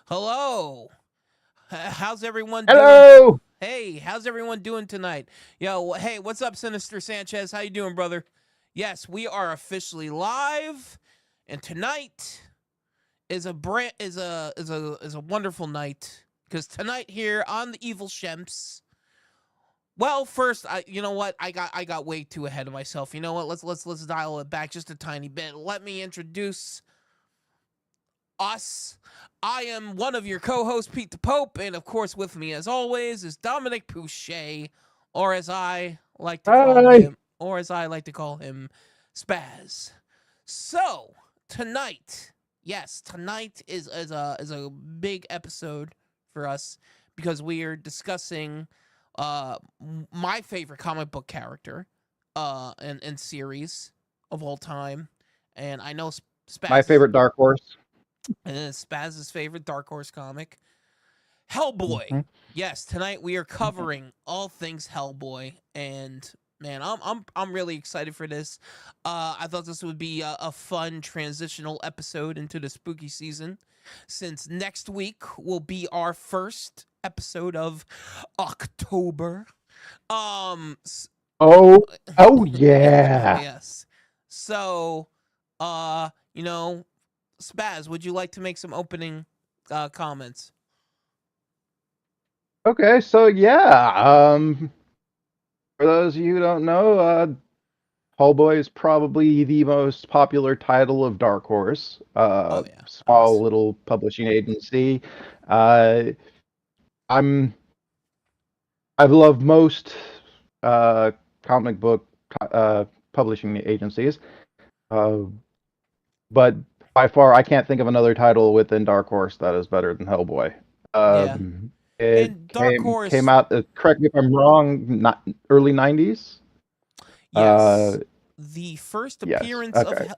Hello. How's everyone doing? Hello. Hey, how's everyone doing tonight? Yo, hey, what's up, Sinister Sanchez? How you doing, brother? Yes, we are officially live, and tonight is a wonderful night because tonight here on the Evil Shemps. Well, first, you know what? I got way too ahead of myself. You know what? Let's dial it back just a tiny bit. Let me introduce us. I am one of your co-hosts, Pete the Pope, and of course, with me as always is Dominic Pouchet, or as I like to call Hi. him, or as I like to call him, Spaz. So tonight, yes, tonight is a big episode for us because we are discussing uh my favorite comic book character and series of all time, and I know My Spaz is favorite Dark Horse. Spaz's favorite Dark Horse comic, Hellboy. Hmm. Yes, tonight we are covering all things Hellboy, and man, I'm really excited for this. I thought this would be a fun transitional episode into the spooky season, since next week will be our first episode of October. Um, Oh, oh yeah. yes. So, you know, Spaz, would you like to make some opening comments? Okay, so yeah. For those of you who don't know, Hellboy is probably the most popular title of Dark Horse. Oh yeah, Small obviously. little publishing agency. Uh, I'm I've loved most uh comic book publishing agencies. Uh, but by far, I can't think of another title within Dark Horse that is better than Hellboy. Yeah, It and Dark came Horse. out. Correct me if I'm wrong. Not early '90s. Uh, Yes, the first yes. appearance of Okay.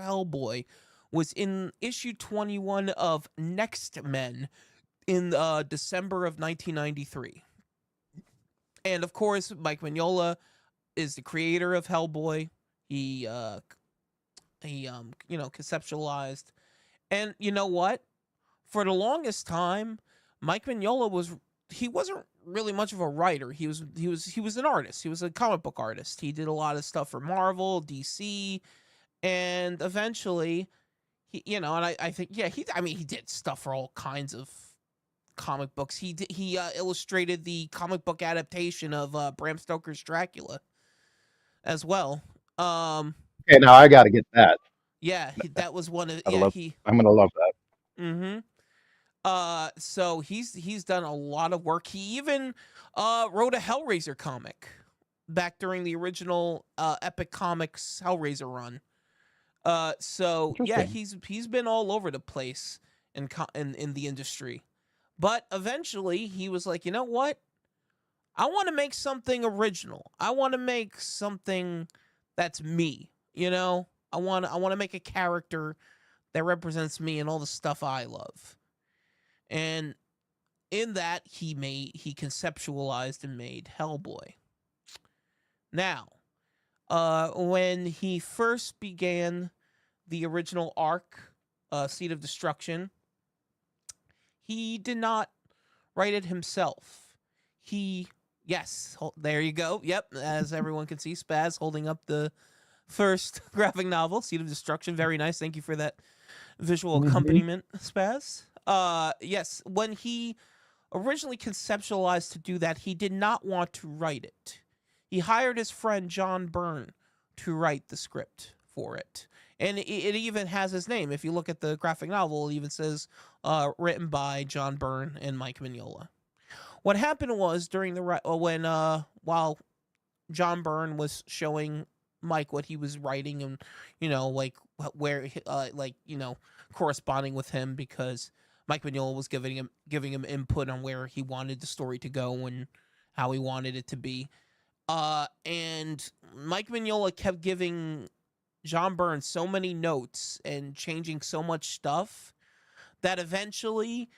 Hellboy was in issue 21 of Next Men in December of 1993, and of course, Mike Mignola is the creator of Hellboy. He conceptualized, and you know what? For the longest time, Mike Mignola he wasn't really much of a writer. He was an artist. He was a comic book artist. He did a lot of stuff for Marvel, DC, and eventually and I think he did stuff for all kinds of comic books. He illustrated the comic book adaptation of Bram Stoker's Dracula as well. Um Okay. Now I got to get that. yeah, that was one of I yeah, love. he I'm gonna love that. mhm. So he's done a lot of work. He even wrote a Hellraiser comic back during the original Epic Comics Hellraiser run. So yeah, Interesting. he's been all over the place in the industry. But eventually he was like, "You know what? I want to make something original. I want to make something that's me, you know? I want to make a character that represents me and all the stuff I love." And in that he conceptualized and made Hellboy. Now, when he first began the original arc, Seed of Destruction, he did not write it himself. He Yes, there you go. Yep, as everyone can see, Spaz holding up the first graphic novel, Seed of Destruction. Very nice. Thank you for that visual Hmm. accompaniment, Spaz. Yes, when he originally conceptualized to do that, he did not want to write it. He hired his friend John Byrne to write the script for it. And it even has his name. If you look at the graphic novel, it even says written by John Byrne and Mike Mignola. What happened was during the when while John Byrne was showing Mike what he was writing, and like where corresponding with him, because Mike Mignola was giving him input on where he wanted the story to go and how he wanted it to be. And Mike Mignola kept giving John Byrne so many notes and changing so much stuff that eventually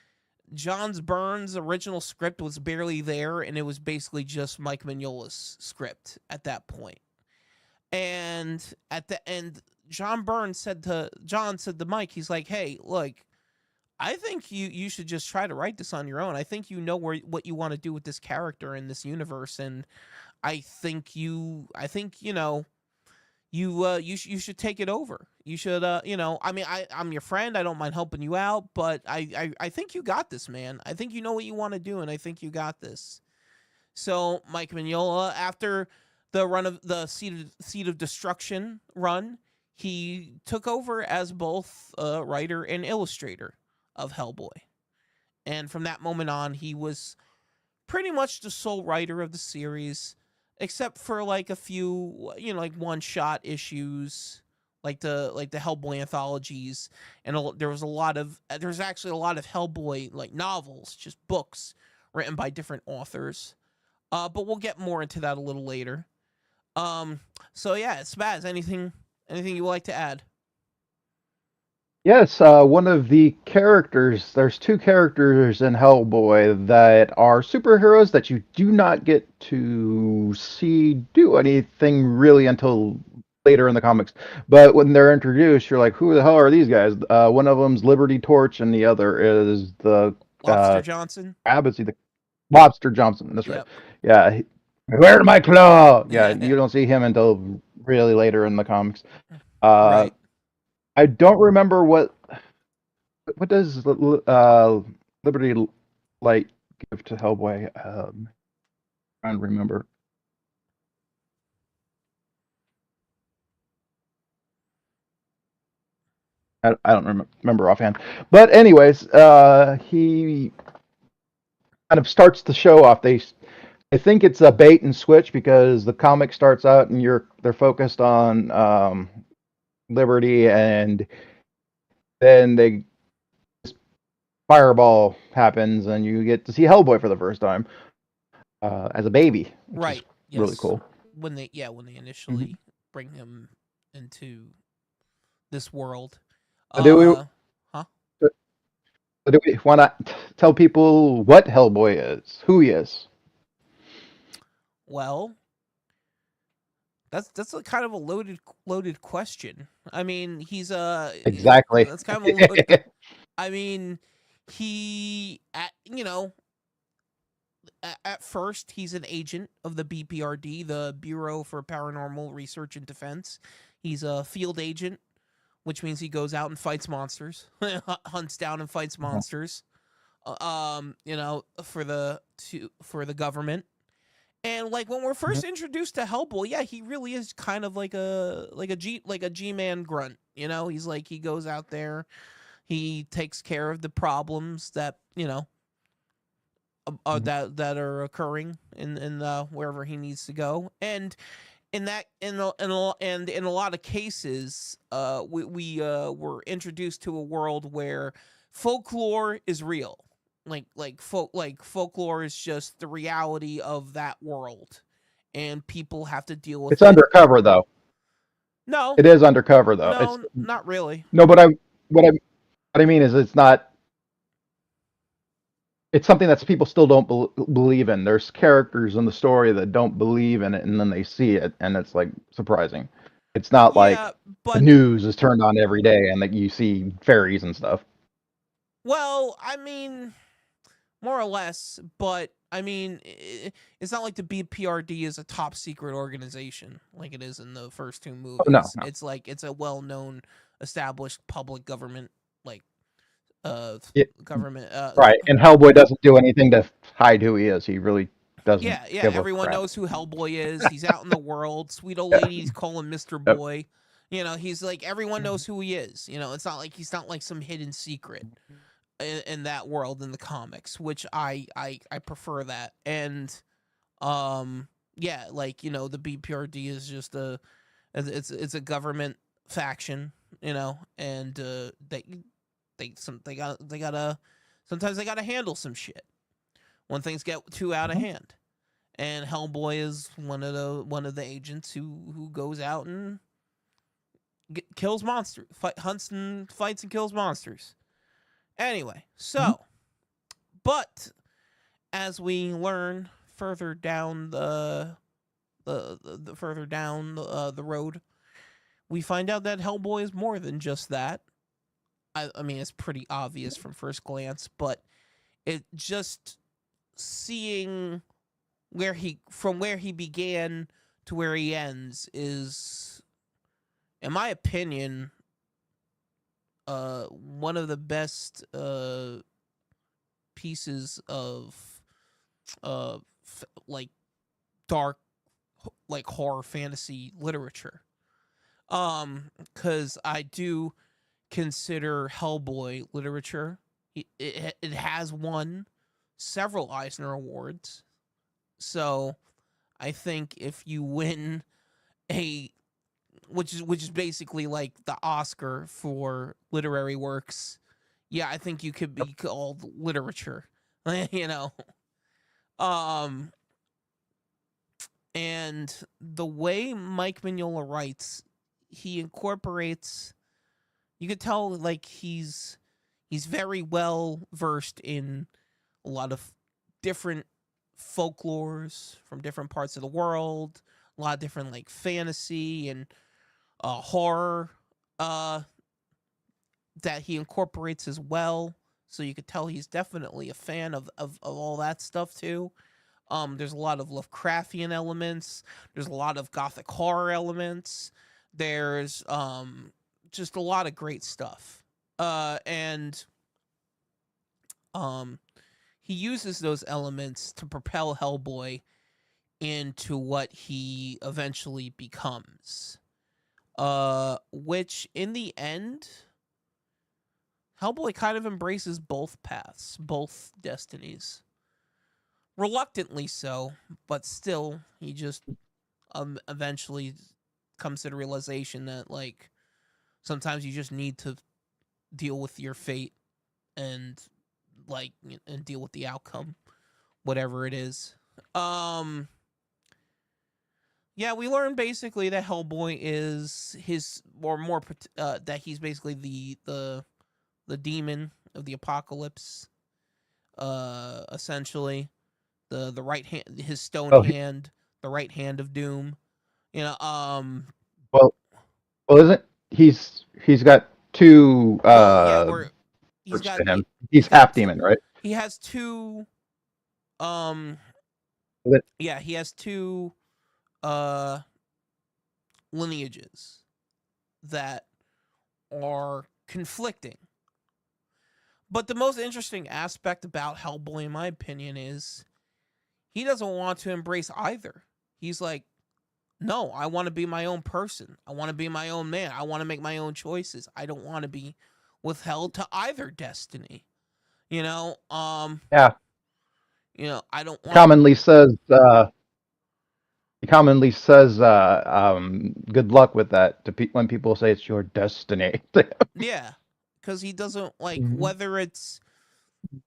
John's Burns' original script was barely there, and it was basically just Mike Mignola's script at that point. And at the end, John said to Mike, he's like, "Hey, look, I think you should just try to write this on your own. I think you know what you want to do with this character in this universe, and I think you should take it over. You should I mean I'm your friend. I don't mind helping you out, but I think you got this, man. I think you know what you want to do, and I think you got this. So Mike Mignola, after the run of the Seed of Destruction run, he took over as both writer and illustrator of Hellboy. And from that moment on, he was pretty much the sole writer of the series, except for like a few, like one shot issues, like the Hellboy anthologies, and there's actually a lot of Hellboy like novels, just books written by different authors. But we'll get more into that a little later. So yeah, Spaz, anything you would like to add? Yes, one of the characters, there's two characters in Hellboy that are superheroes that you do not get to see do anything really until later in the comics. But when they're introduced, you're like, who the hell are these guys? One of them's Liberty Torch, and the other is the Lobster Johnson. Abbotsy, the Lobster Johnson. That's right. Yep. Yeah. Where's my claw? Yeah, you don't see him until really later in the comics. Uh, Right. I don't remember what does Liberty Light give to Hellboy? Trying to remember. I don't remember offhand. But anyways, he kind of starts the show off. I think it's a bait and switch because the comic starts out and they're focused on Liberty, and then they fireball happens and you get to see Hellboy for the first time as a baby, which is Right. really Yes. cool. When they Mm-hmm. initially bring him into this world. So do we Huh? do we want to tell people what Hellboy is, who he is? Well, that's a kind of a loaded question. I mean, Exactly. that's kind of a loaded. I mean, he at at first he's an agent of the BPRD, the Bureau for Paranormal Research and Defense. He's a field agent, which means he goes out and fights monsters, hunts down and fights monsters. For the government. And like when we're Mhm. first introduced to Hellboy, yeah, he really is kind of like a G man grunt. He's like he goes out there, he takes care of the problems that Mhm. that are occurring in wherever he needs to go. And in a lot of cases, we were introduced to a world where folklore is real. Folklore is just the reality of that world, and people have to deal with It's it. undercover though. No, It is undercover though. It's no, not really. no, but what I what I mean is it's not. It's something that people still don't believe in. There's characters in the story that don't believe in it, and then they see it, and it's like surprising. It's not Yeah, like the but news is turned on every day and that you see fairies and stuff. well, I mean, more or less, but I mean, it's not like the BPRD is a top secret organization like it is in the first two Oh, no, movies. no. It's like it's a well-known, established public government, like uh It, government. right, and Hellboy doesn't do anything to hide who he is. He really doesn't Yeah. give a Everyone crap. knows who Hellboy is. He's out in the world. Sweet old ladies call him Mister Yep. Boy. He's like everyone knows who he is. It's not like he's not like some hidden secret in that world in the comics, which I prefer that. And yeah, like the BPRD is just it's a government faction, and they gotta sometimes they gotta handle some shit when things get too out of Mhm. hand. And Hellboy is one of the agents who goes out and kills monsters, hunts and fights and kills monsters. Anyway, Mhm. but as we learn further down the further down the road, we find out that Hellboy is more than just that. I mean, it's pretty obvious from first glance, but it just seeing where he began to where he ends is, in my opinion, one of the best pieces of like dark, like horror fantasy literature. Because I do consider Hellboy literature. It has won several Eisner Awards. So I think if you win a which is basically like the Oscar for literary works, yeah, I think you could Yep. be called literature. you know. Um and the way Mike Mignola writes, he incorporates, you could tell like he's very well versed in a lot of different folklores from different parts of the world, a lot of different like fantasy and horror uh, that he incorporates as well. So you could tell he's definitely a fan of all that stuff too. There's a lot of Lovecraftian elements. There's a lot of gothic horror elements. There's just a lot of great stuff. And um, he uses those elements to propel Hellboy into what he eventually becomes. Which in the end, Hellboy kind of embraces both paths, both destinies. Reluctantly so, but still, he just eventually comes to the realization that, like, sometimes you just need to deal with your fate and, like, and deal with the outcome, whatever it is. Um, yeah, we learn basically that Hellboy is his, or more, that he's basically the demon of the apocalypse. Essentially, the right hand, his stone Oh, hand, the right hand of doom. You know, well, well, isn't he's got two well, yeah, where he's parts got to him. he's He's got half demon, right? he has two um Is it? yeah, he has two uh lineages that are conflicting. But the most interesting aspect about Hellboy, in my opinion, is he doesn't want to embrace either. He's like, no, I want to be my own person. I want to be my own man. I want to make my own choices. I don't want to be withheld to either destiny. You know, Yeah. I don't want to. Commonly says he commonly says good luck with that to when people say it's your destiny. Yeah, because he doesn't like, Mhm. whether it's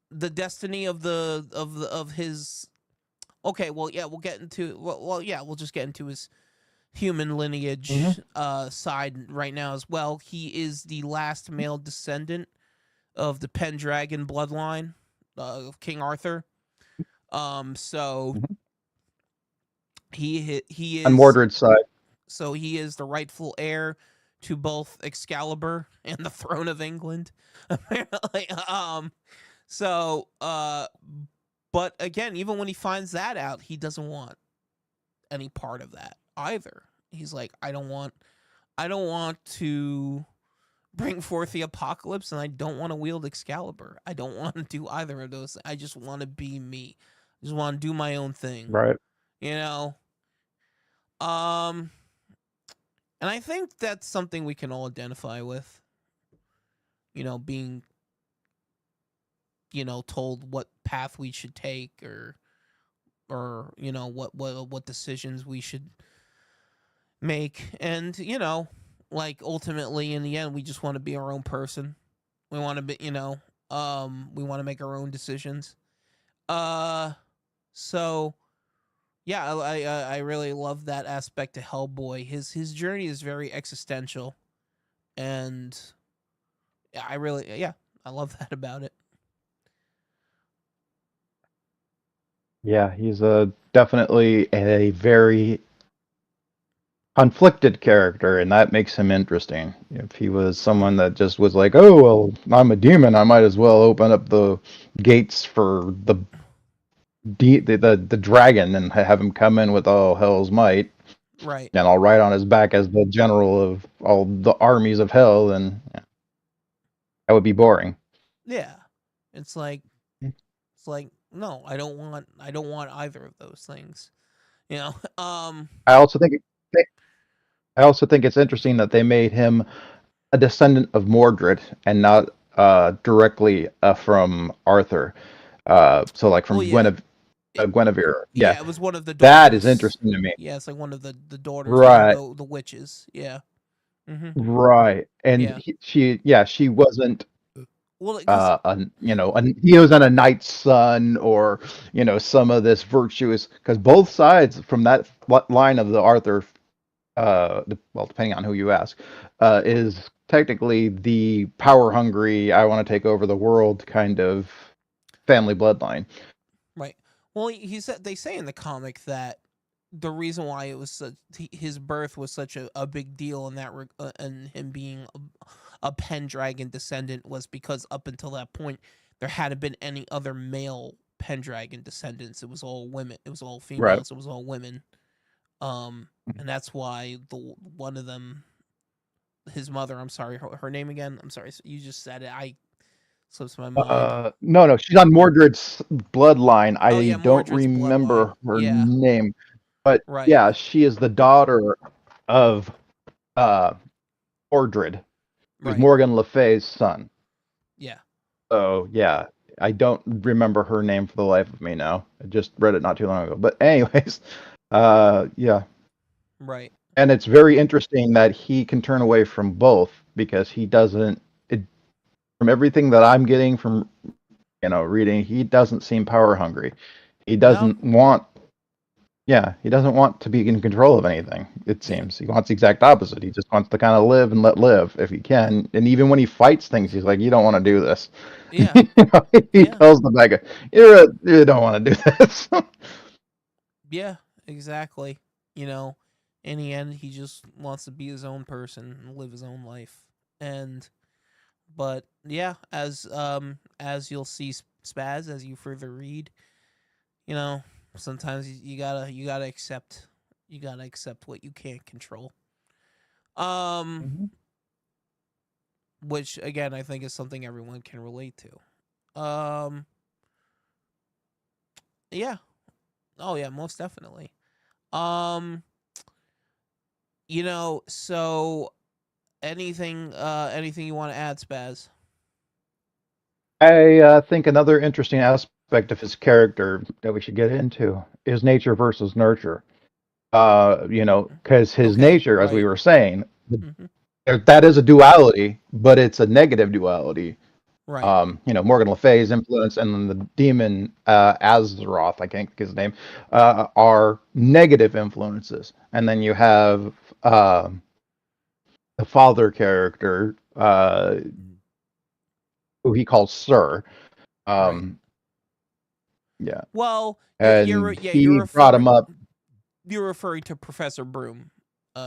the destiny of of his. Okay, well, yeah, we'll get into yeah, we'll just get into his human Mhm. lineage side right now as well. He is the last male descendant of the Pendragon bloodline of King Arthur. So Mhm. he On is Mordred's side. he is the rightful heir to both Excalibur and the throne of England. Apparently, so but again, even when he finds that out, he doesn't want any part of that either. He's like, I don't want to bring forth the apocalypse, and I don't want to wield Excalibur. I don't want to do either of those. I just want to be me. I just want to do my own thing. Right. You know? Um and I think that's something we can all identify with. Being, told what path we should take, or what decisions we should make. And, like, ultimately in the end, we just want to be our own person. We want to be, we want to make our own decisions. Uh, so yeah, I really love that aspect of Hellboy. His journey is very existential, and I love that about it. Yeah, he's definitely a very conflicted character, and that makes him interesting. If he was someone that just was like, "Oh well, I'm a demon, I might as well open up the gates for the dragon and have him come in with all hell's might, Right. and I'll ride on his back as the general of all the armies of hell," and yeah, that would be boring. Yeah. It's like no, I don't want either of those things. You know. I also think I also think it's interesting that they made him a descendant of Mordred and not directly from Arthur. So like Well, from yeah. Guinevere. Yeah, Yeah, it was one of the that is daughters. interesting to me. Yeah, it's like one of the daughters, one of Right, the witches. Yeah. Mhm. right. And Yeah. she wasn't Well, cuz he was on a knight's son or some of this virtuous because both sides from that line of the Arthur well, depending on who you ask, is technically the power hungry, I want to take over the world kind of family bloodline. right. Well, he said they say in the comic that the reason why it was his birth was such a big deal in that and him being a Pendragon descendant was because up until that point there hadn't been any other male Pendragon descendants. It was all women. It was all Right. females. It was all women. And that's why the one of them, his mother. I'm sorry, her name again. I'm sorry, you just said it. I slips my mind. No, no, she's on Mordred's bloodline. Oh I yeah, don't Mordred's bloodline. remember her Yeah, name, but right, yeah, she is the daughter of uh, Mordred, who's right. Morgan Le Fay's son. Yeah, So yeah, I don't remember her name for the life of me now. I just read it not too long ago. But anyways, yeah, right. and it's very interesting that he can turn away from both because he doesn't. From everything that I'm getting from reading, he doesn't seem power hungry. He No, doesn't want. Yeah, he doesn't want to be in control of anything. It yeah, seems he wants the exact opposite. He just wants to kind of live and let live if he can. And even when he fights things, he's like, "You don't want to do this." yeah, He yeah, tells the bad guy, You don't want to do this." yeah. Exactly. You know, in the end, he just wants to be his own person and live his own life. And but yeah, as you'll see, Spaz, as you further read, you know, sometimes you gotta accept what you can't control. Um, Mhm. which again I think is something everyone can relate to. Yeah. Oh yeah, most definitely. Um, so anything you want to add, Spaz? I think another interesting aspect of his character that we should get into is nature versus nurture. Because his Okay, nature, as we right. were saying, Mm-hmm. that is a duality, but it's a negative duality. Right. Morgan Le Fay's influence and then the demon Azeroth, I can't think his name, are negative influences. And then you have the father character, who he calls Sir. Right. Um, yeah, Well, and you're he brought referring him up. you're referring to Professor Broom,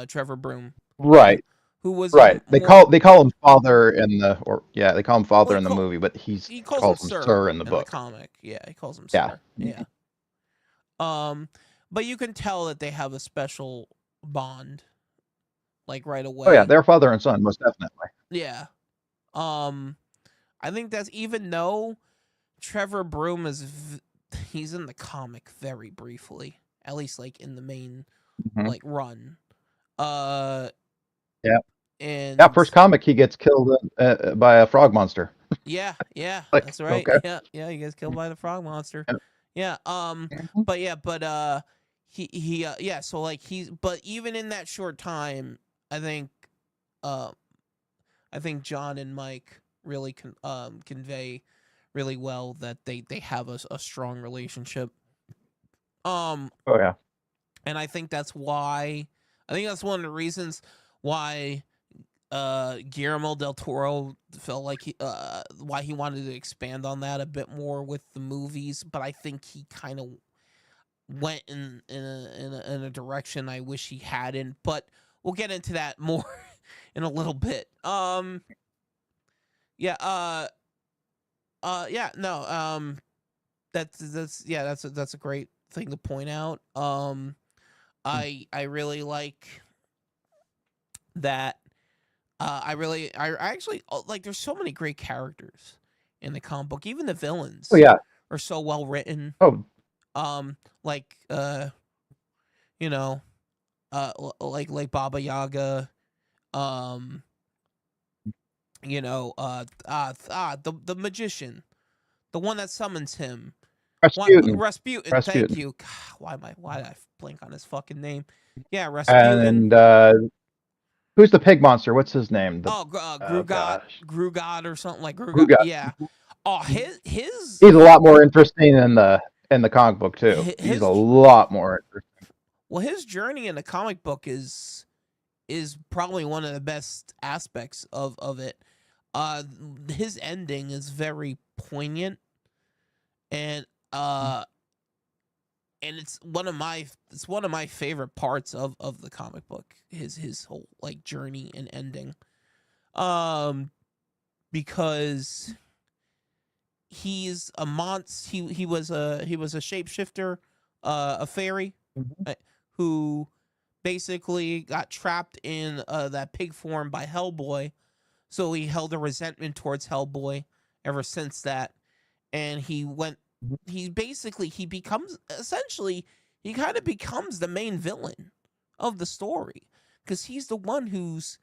Trevor Broom. Yeah, Right, who was right. They more call him father in the or yeah, they call him well father in the movie, but he calls him calls him Sir Sir in the in the book. comic. Yeah, he calls him Yeah. Sir. Yeah. Um, but you can tell that they have a special bond, like right Oh yeah, away. they're father and son, most definitely. Yeah. Um, I think that's even though Trevor Broom he's in the comic very briefly, at least like in the main Hmm. like run. Uh, Yeah. Yeah, and first comic he gets killed by a frog monster. yeah, yeah, Like, that's right. okay. Yeah, yeah, he gets killed by the frog monster. Yeah. Yeah, Mhm. but yeah, but he yeah, so like he's but even in that short time, I think uh I think John and Mike really convey really well that they have a strong relationship. Um Oh yeah. and I think that's one of the reasons why Guillermo del Toro felt like why he wanted to expand on that a bit more with the movies, but I think he kind of went in a direction I wish he hadn't, but we'll get into that more in a little bit. Yeah, yeah, no, that's a great thing to point out. I really like that. I actually like. There's so many great characters in the comic book. Even the Oh villains yeah. are so well written. Oh, Like you know, like Baba Yaga. Um, the magician, the one that summons him. What Rasputin. Rasputin? Thank Rasputin. you. God, why did I blank on his fucking name? Yeah, Rasputin. And who's the pig monster? What's his name? The Oh, oh Grugot, gosh, Grugot or something like Grugot. Gruga. Yeah. Oh, his He's a lot more interesting in the comic book too. He's a his lot more interesting. well, his journey in the comic book is probably one of the best aspects of it. Uh, his ending is very poignant, and uh, and it's one of my favorite parts of the comic book. His whole like journey and ending. Um, because he's a he was a shapeshifter, a fairy, Mhm. uh, who basically got trapped in that pig form by Hellboy. So he held a resentment towards Hellboy ever since that, and he becomes essentially he kind of becomes the main villain of the story because he's the one who's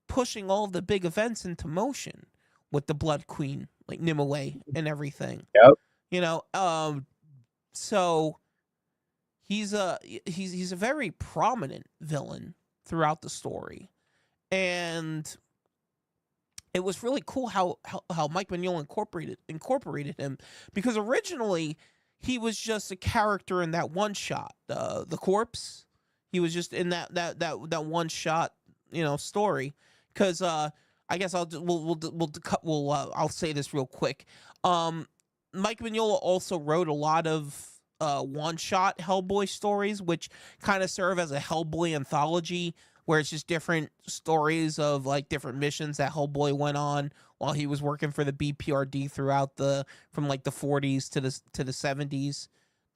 pushing all the big events into motion with the Blood Queen, like Nimue and everything. Yep. You know, so he's a very prominent villain throughout the story, and it was really cool how Mike Mignola incorporated him because originally he was just a character in that one shot, the corpse. He was just in that one shot, story. Because I guess I'll say this real quick. Mike Mignola also wrote a lot of one shot Hellboy stories, which kind of serve as a Hellboy anthology where it's just different stories of like different missions that Hellboy went on while he was working for the BPRD throughout from like the 40s to the 70s,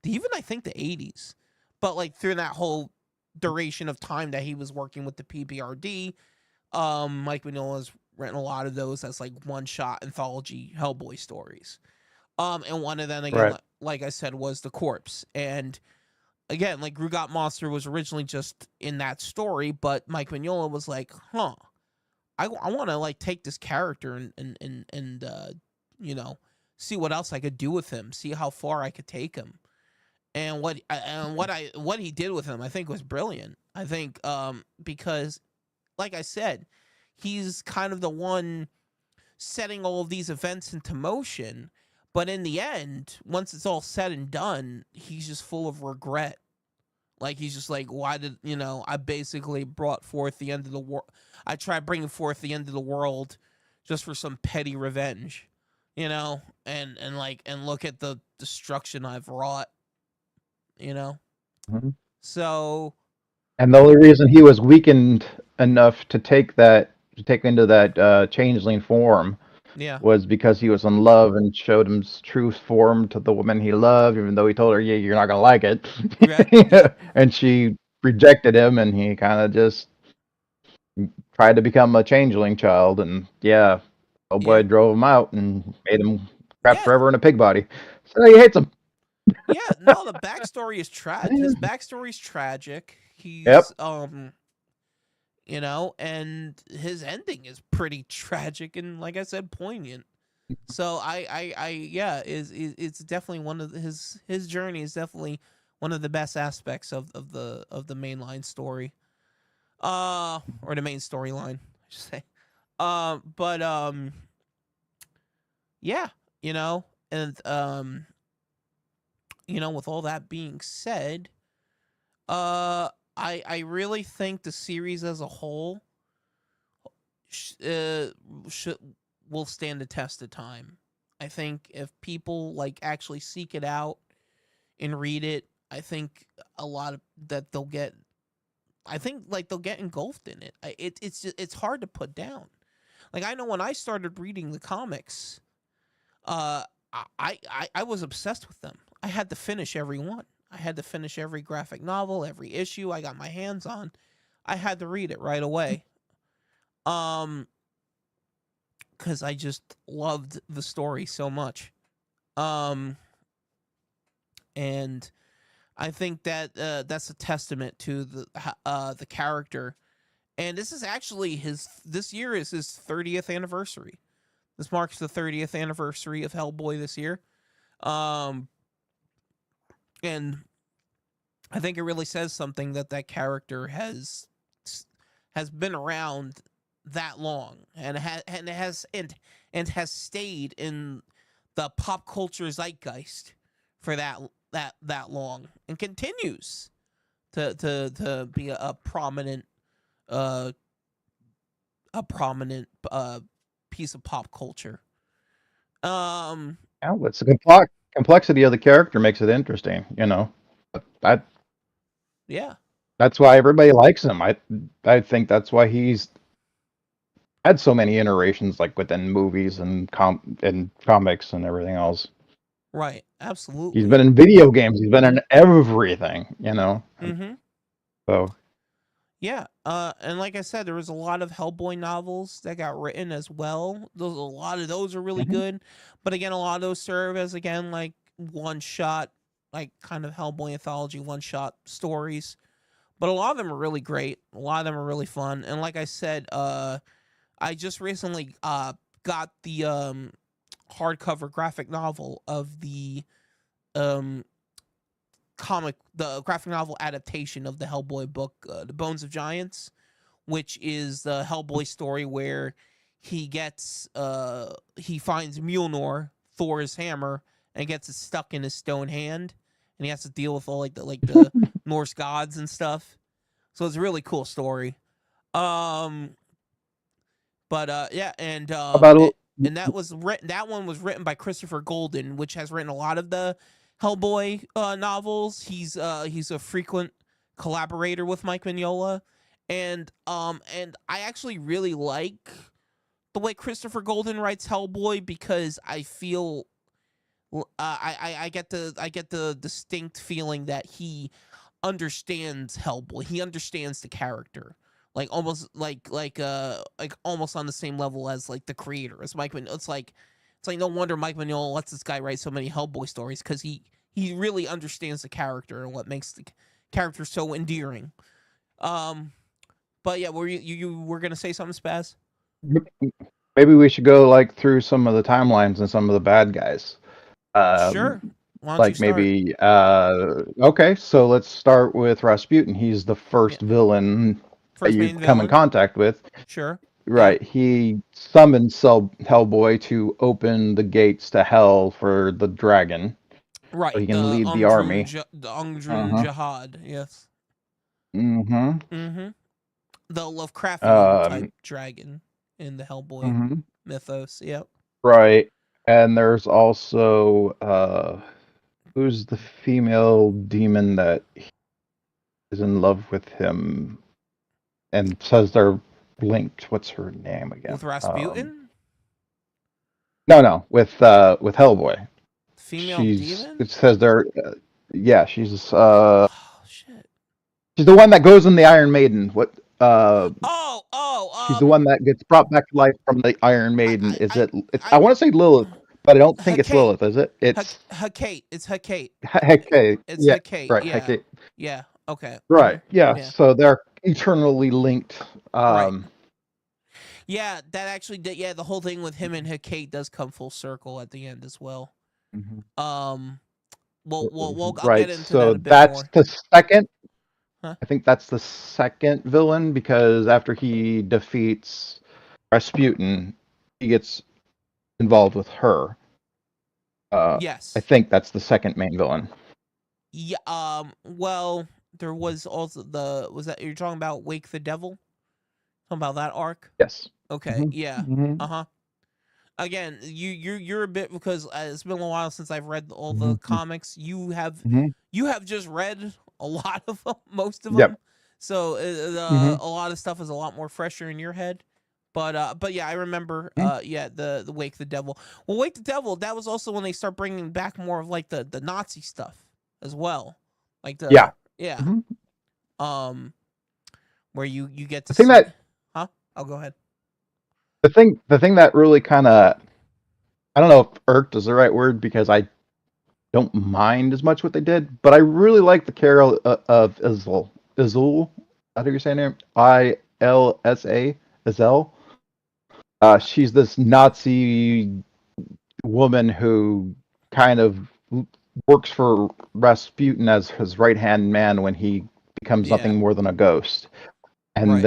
even I think the 80s. But like through that whole duration of time that he was working with the PPRD, Mike Mignola's written a lot of those as like one shot anthology Hellboy stories. And one of them again, Right. like I said, was the corpse. And again, like Grugot Monster was originally just in that story, but Mike Mignola was like, "Huh, I want to like take this character and see what else I could do with him, see how far I could take him." And what he did with him, I think was brilliant. I think because, like I said, he's kind of the one setting all of these events into motion. But in the end, once it's all said and done, he's just full of regret. Like he's just like, why did I basically brought forth the end of the world? I tried bringing forth the end of the world just for some petty revenge, and look at the destruction I've wrought, you know. Mhm. So And the only reason he was weakened enough to take into that changeling form yeah, was because he was in love and showed his true form to the woman he loved, even though he told her, "Yeah, you're not gonna like it," right, yeah, and she rejected him, and he kind of just tried to become a changeling child, and yeah, oh boy yeah, drove him out and made him trapped yeah, forever in a pig body. So he hates him. yeah. No, the backstory is his Yeah. backstory is tragic. He's Yep. and his ending is pretty tragic and, like I said, poignant. So yeah, it's definitely one of his journey is definitely one of the best aspects of the mainline story, or the main storyline, I should say. But yeah, you know, and with all that being said, I really think the series as a whole sh- uh, should will stand the test of time. I think if people like actually seek it out and read it, I think a lot of that they'll get. I think like they'll get engulfed in it. It's hard to put down. Like I know when I started reading the comics, uh, I was obsessed with them. I had to finish every one. I had to finish every graphic novel, every issue I got my hands on. I had to read it right away. Um, because I just loved the story so much. Um, and I think that that's a testament to the character. And this is actually his. This year is his 30th anniversary. This marks the 30th anniversary of Hellboy this year. Um, and I think it really says something that that character has been around that long and has stayed in the pop culture zeitgeist for that long and continues to be uh a prominent piece of pop culture. Um Yeah, it's the complexity of the character makes it interesting. That yeah. that's why everybody likes him. I think that's why he's had so many iterations, like within movies and comics and everything else. Right. He's Absolutely. been in video games. He's been in everything. And Mhm. so Yeah, and like I said, there was a lot of Hellboy novels that got written as well. A lot of those are really mhm. good, but again, a lot of those serve as again like one shot, like kind of Hellboy anthology one shot stories. But a lot of them are really great. A lot of them are really fun, and like I said, I just recently got the hardcover graphic novel of um the graphic novel adaptation of the Hellboy book, The Bones of Giants, which is the Hellboy story where he finds Mjolnir, Thor's hammer, and gets it stuck in his stone hand, and he has to deal with all like the Norse gods and stuff. So it's a really cool story. Um, but yeah, About a- and that one was written by Christopher Golden, which has written a lot of the Hellboy novels. He's a frequent collaborator with Mike Mignola, and I actually really like the way Christopher Golden writes Hellboy because I feel I get the distinct feeling that he understands Hellboy. He understands the character. Like almost like almost on the same level as like the creator. As Mike Mignola. It's like no wonder Mike Mignola lets this guy write so many Hellboy stories because he really understands the character and what makes the character so endearing. Um but yeah, were you were gonna say something, Spaz? Maybe we should go like through some of the timelines and some of the bad guys. Sure. Why don't you Like start? maybe okay, so let's start with Rasputin. He's the Yeah. first villain that First you main come in villain. contact with. Sure. Yeah. Right. He summons Hellboy to open the gates to hell for the dragon, so Right. he can lead the army. The Ungdrun Uh-huh. Jihad. Yes. Mm-hmm. Mm-hmm. The Lovecraftian type Um, dragon in the Hellboy mhm. mythos. Yep. Right. And there's also who's the female demon that is in love with him and says they're linked. What's her name again? With Rasputin, No, with Hellboy. female demon. It says they're yeah, Oh shit. she's the one that goes in the Iron Maiden. Oh She's the one that gets brought back to life from the Iron Maiden. Is I it it's I I want to say Lilith, but I don't think it's Hecate. Lilith, is it? It's Hecate. It's Hecate. Hecate. It's Yeah, Hecate. right, Yeah. Hecate. Yeah. Okay. Right. Yeah, Yeah. so they're eternally linked. Right. Yeah. That actually did. Yeah. The whole thing with him and Hecate does come full circle at the end as well. Mhm. Um. Well. I'll get Right. into that So a bit that's more. the second. Huh? I think that's the second villain because after he defeats Rasputin, he gets involved with her. I Yes. think that's the second main villain. Yeah. Well, there was also was that you're talking about Wake the Devil? Talking about that arc? Yes. Okay. hmm Yeah. hmm Uh huh. again, you're a bit, because it's been a while since I've read all the Mhm. comics. Mhm. You have just read a lot of them, most of Yep. them. So Mhm. a lot of stuff is a lot more fresher in your head. But yeah, I remember Mhm. yeah, the Wake the Devil. Well, Wake the Devil, that was also when they start bringing back more of like the Nazi stuff as well. Like Yeah. the yeah. Mhm. Um where you get to The thing see. that Huh? I'll go ahead. the thing that really kind of, I don't know if irked is the right word, because I don't mind as much what they did, but I really like the Carol of Isle. Isle, I think you're saying her name. Ilsa. Isle. She's this Nazi woman who kind of works for Rasputin as his right hand man when he becomes Yeah, nothing more than a ghost, and right.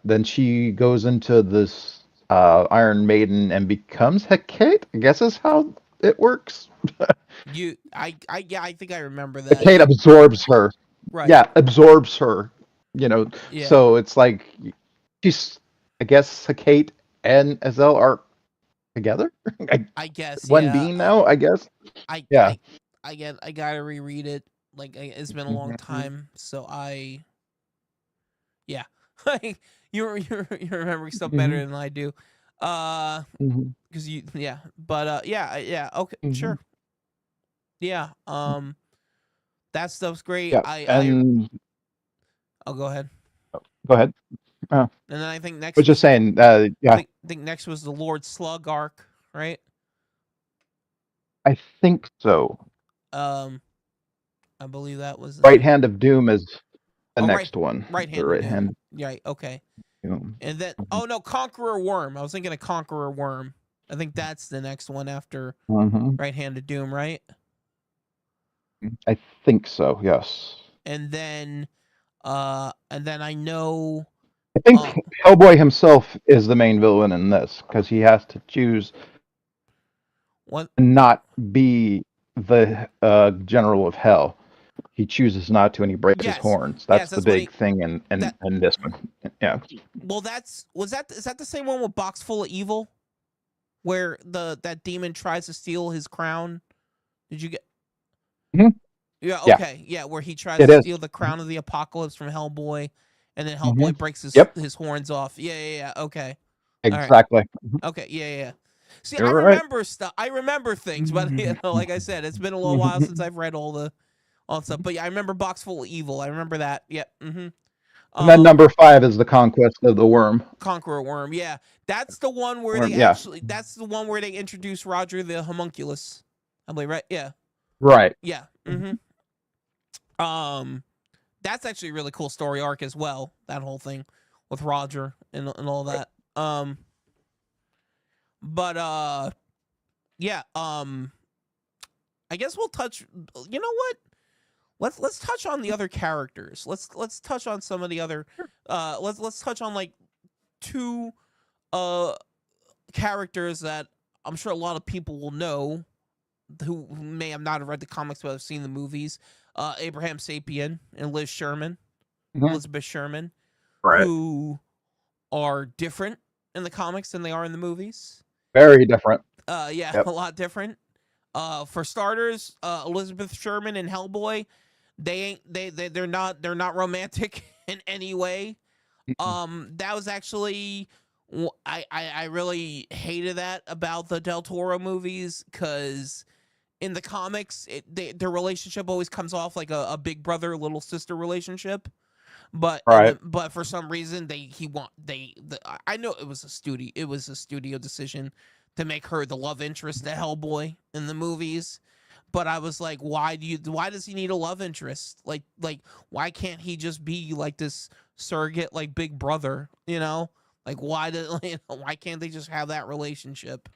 then she goes into this Iron Maiden and becomes Hecate. I guess is how it works. Yeah, I think I remember that. Hecate Yeah, absorbs her. right. Yeah, absorbs her. You know, Yeah, so it's like she's. I guess Hecate and Azel are together. I guess. One Yeah, being now. I guess. I Yeah. I I gotta reread it. Like it's been a long Mhm. time, so I yeah. You're remembering stuff better Mhm. than I do. Uh, Mhm. because you yeah, but yeah, yeah. Okay, Mhm. sure. Yeah. That stuff's great. Yeah, and I'll go ahead. go ahead. Uh, And then I think I next was just was the saying. Yeah, think next was the Lord Slug arc, right? I think so. Um, I believe that was the Right next. Hand of Doom is the Oh, next one. right The hand of right doom. hand. Right. Okay. Doom. And then Mhm. oh no, Conqueror Worm. I was thinking of Conqueror Worm. I think that's the next one after Mhm. Right Hand of Doom, right? I think so. Yes. And then I know I think uh Hellboy himself is the main villain in this because he has to choose what to not be the general of hell. He chooses not to, and he breaks his yes. horns. Yes, That's the that's when big he thing in that this one. Yeah. well that's was that is that the same one with Box Full of Evil where the that demon tries to steal his crown? Did you get Mhm. Yeah, Yeah. okay. Yeah, where he tries It to is. steal the crown of the apocalypse from Hellboy and then Mhm. Hellboy breaks Yep. his horns off. Yeah, yeah, yeah. Okay. All right. Exactly. Okay. Yeah, yeah, yeah. See, I You're right. remember stuff. I remember things, but Mhm. like I said, it's been a little while since I've read all the stuff. But yeah, I remember Box Full of Evil. I remember that. Yep. And then number 5 is the conquest of the worm. Conqueror Worm. Yeah, Worm. Yeah. that's the one where they introduce Roger the homunculus. I believe, right? Yeah. Right. Yeah. Um, that's actually a really cool story arc as well. That whole thing with Roger and all Right. that. But yeah. I guess we'll touch. You know what? Let's touch on the other characters. Let's touch on some of the other. Let's touch on like two uh characters that I'm sure a lot of people will know who may have not read the comics but have seen the movies. Abraham Sapien and Mhm. Elizabeth Sherman, Right. who are different in the comics than they are in the movies. Very different. Yeah, Yep. a lot different. For starters, Elizabeth Sherman and Hellboy, they're not romantic in any way. Mm-mm. That was actually I really hated that about the Del Toro movies because in the comics their relationship always comes off like a big brother little sister relationship, Right. but for some reason I know it was a studio decision to make her the love interest to Hellboy in the movies. But I was like, why does he need a love interest? Like why can't he just be like this surrogate like big brother, you know? Like why can't they just have that relationship?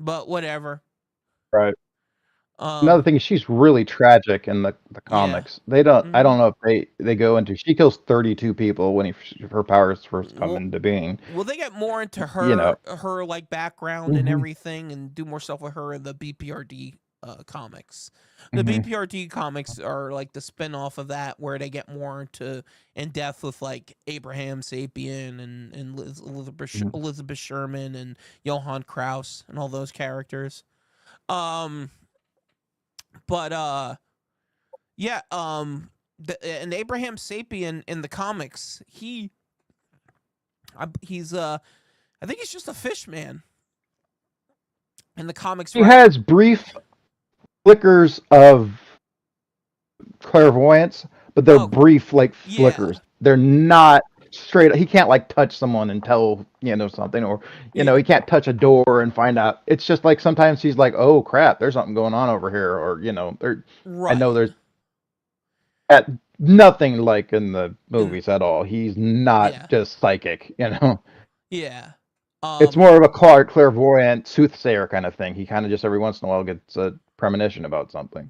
But whatever. Right. Another Um thing is she's really tragic in the yeah. comics. They don't. I Mhm. don't know if they go into. She kills 32 people when her powers first come Well, into being. will they get more into You know. her like background and Hmm. everything and do more stuff with her in the BPRD? comics. The Hmm. BPRD comics are like the spin-off of that, where they get more into in depth with like Abraham Sapien and Elizabeth Sherman and Johann Kraus and all those characters. Um, but yeah, and Abraham Sapien in the comics, he's I think he's just a fish man in the comics, He right? has brief flickers of clairvoyance, but they're Oh, brief like yeah, flickers. They're not straight. He can't like touch someone and tell something, or yeah, he can't touch a door and find out. It's just like sometimes he's like, "Oh crap, there's something going on over here," or there. I know right. there's at nothing like in the And movies at all. He's not yeah, just psychic. yeah. It's Um, more of a clairvoyant soothsayer kind of thing. He kind of just every once in a while gets a premonition about something.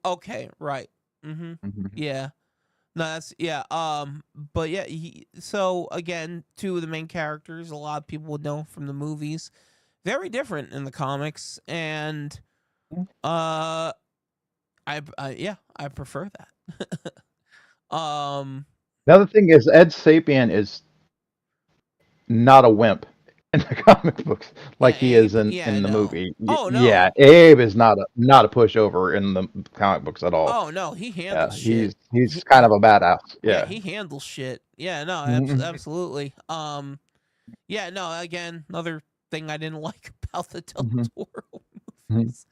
okay, right. Mm-hmm. Hmm. Yeah. No, that's yeah. But yeah, so again, two of the main characters, a lot of people would know from the movies, very different in the comics, and uh, yeah, I prefer that. Another thing is Ed Sapien is not a wimp in the comic books Yeah, like he is Abe. in Yeah, in the no. movie. Oh Yeah, no. Abe is not a pushover in the comic books at all. Oh no, he handles Yeah, shit. he's He, kind of a badass. yeah, Yeah. he handles shit. Yeah, no, Hmm. absolutely. Yeah, no. Again, another thing I didn't like about the Del Hmm. Toro Hmm. movies.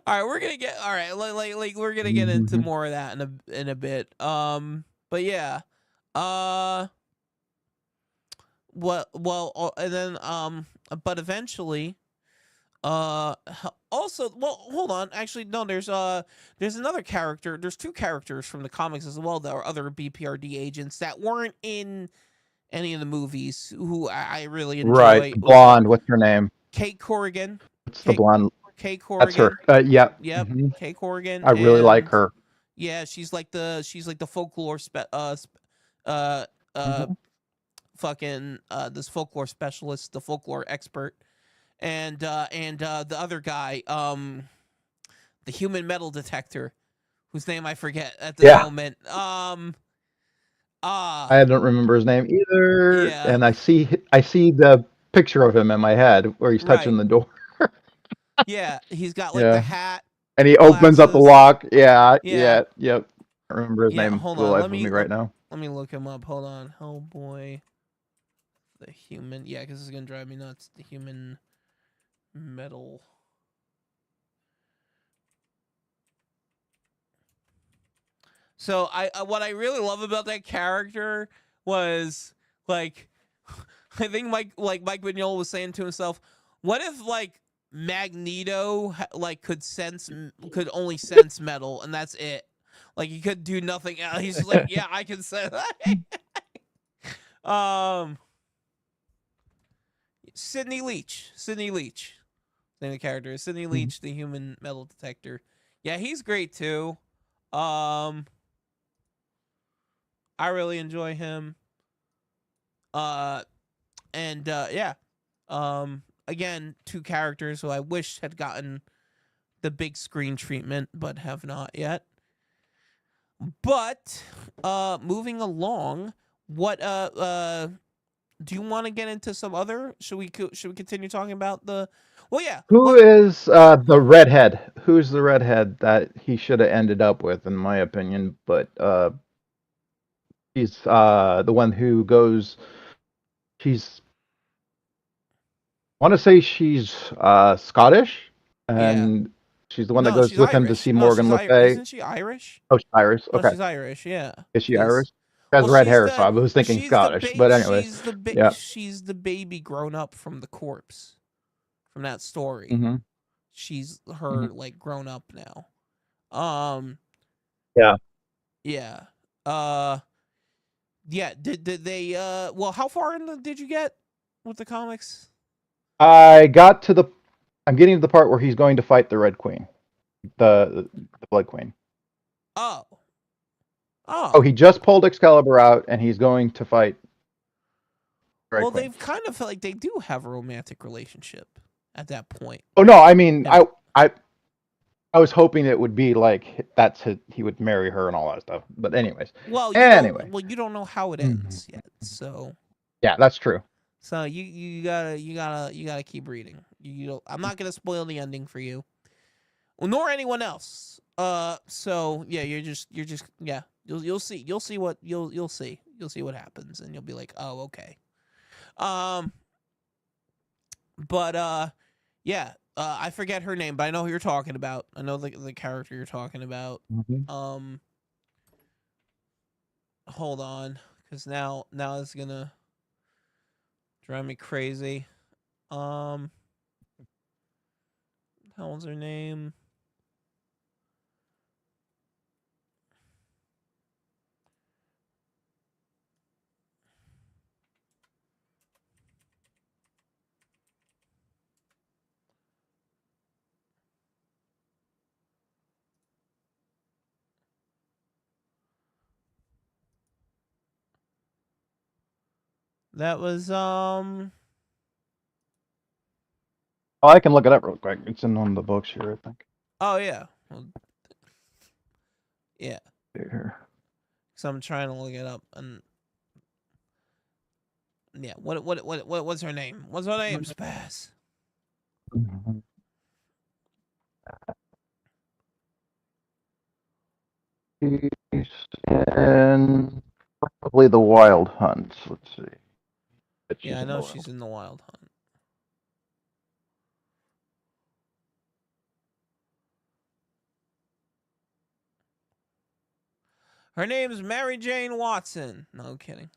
All right, we're gonna get all right. Like we're gonna get into Hmm. more of that in a bit. But yeah. Uh, and then but eventually, also, well, hold on. Actually, no. There's another character. There's two characters from the comics as well that are other BPRD agents that weren't in any of the movies who I really Right, enjoy. the Was blonde. What's her name? Kate Corrigan. What's the Kate blonde? Kate That's her. Corrigan. Yep. Yep, Hmm. Kate Corrigan, I really like and her. yeah, she's like the folklore uh uh Hmm. fucking this folklore specialist, the folklore expert, and the other guy, the human metal detector, whose name I forget at the Yeah, moment. I don't remember his name either, Yeah, and I see the picture of him in my head where he's touching right. the door. Yeah, he's got like the Yeah. hat, And he opens up the glasses. lock. Yeah, Yeah, yeah, yep. I don't remember his yeah. name Hold for the on, life of me right now. let me look him up. Hold on, Hellboy, the human. Yeah, because this is gonna drive me nuts. The human metal. So what I really love about that character was like I think Mike Vignola was saying to himself, what if like Magneto like could only sense metal and that's it. Like he could do nothing else. He's just like, yeah, I can sense. um, Sidney Leach, name of the character is Sidney Mhm. Leach, the human metal detector. Yeah, he's great too. Um, I really enjoy him. Uh, and yeah. Again, two characters who I wish had gotten the big screen treatment, but have not yet. But moving along, what do you want to get into some other? Should we continue talking about the? Well, yeah. Who is the redhead? Who's the redhead that he should have ended up with, in my opinion? But he's the one who goes. She's I want to say she's Scottish, Yeah. and she's the one that No, goes she's with him to Irish. see No, Morgan Le Fay. Isn't she Irish? Oh, she's Irish. No, Okay, she's Irish. Yeah. is she Irish? Cuz She has well, red hair, so I was thinking Scottish. But anyways, yeah. she's the baby grown up from the corpse from that story. Hmm. She's Hmm. her like grown up now. Um Yeah. yeah. Uh yeah, did they well, how far did you get with the comics? I got to the. I'm getting to the part where he's going to fight the Red Queen, the Blood Queen. Oh. Oh, Oh. he just pulled Excalibur out, and he's going to fight the Red Well, Queen. they've kind of felt like they do have a romantic relationship at that point. Oh no, I mean, Yeah. I I was hoping it would be like he would marry her and all that stuff. But anyways, Well, anyway, you don't know how it Mhm. ends yet. So Yeah, that's true. you gotta keep reading. You don't, I'm not gonna spoil the ending for you, well, nor anyone else. So yeah, you're just yeah. You'll see what you'll see what happens, and you'll be like, oh, okay. Um, but yeah. I forget her name, but I know who you're talking about. I know the character you're talking about. Mhm. Um, hold on, because now it's gonna drive me crazy. Um, how was her name? That was Oh, I can look it up real quick. It's in one of the books here, I think. oh yeah. Well, yeah. Here. So I'm trying to look it up, and yeah, what's her name? What's her name? Spaz. Mhm. And probably the Wild Hunt. Let's see. But she's Yeah, I in the know Wild. she's in the Wild Hunt. Her name is Mary Jane Watson. No kidding.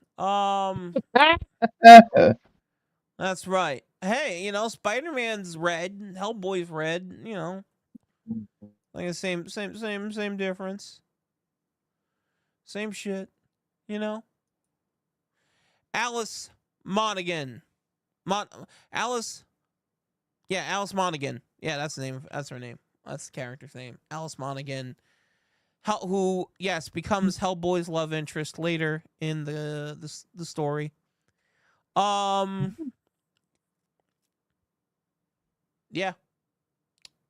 That's right. Hey, Spider-Man's red, Hellboy's red. Like the same difference. Same shit. You know. Alice Monaghan. Mon Alice. Yeah, Alice Monaghan. Yeah, that's the name. That's her name. That's the character's name. Alice Monaghan. Who, yes, becomes Hellboy's love interest later in the story. Um. Yeah.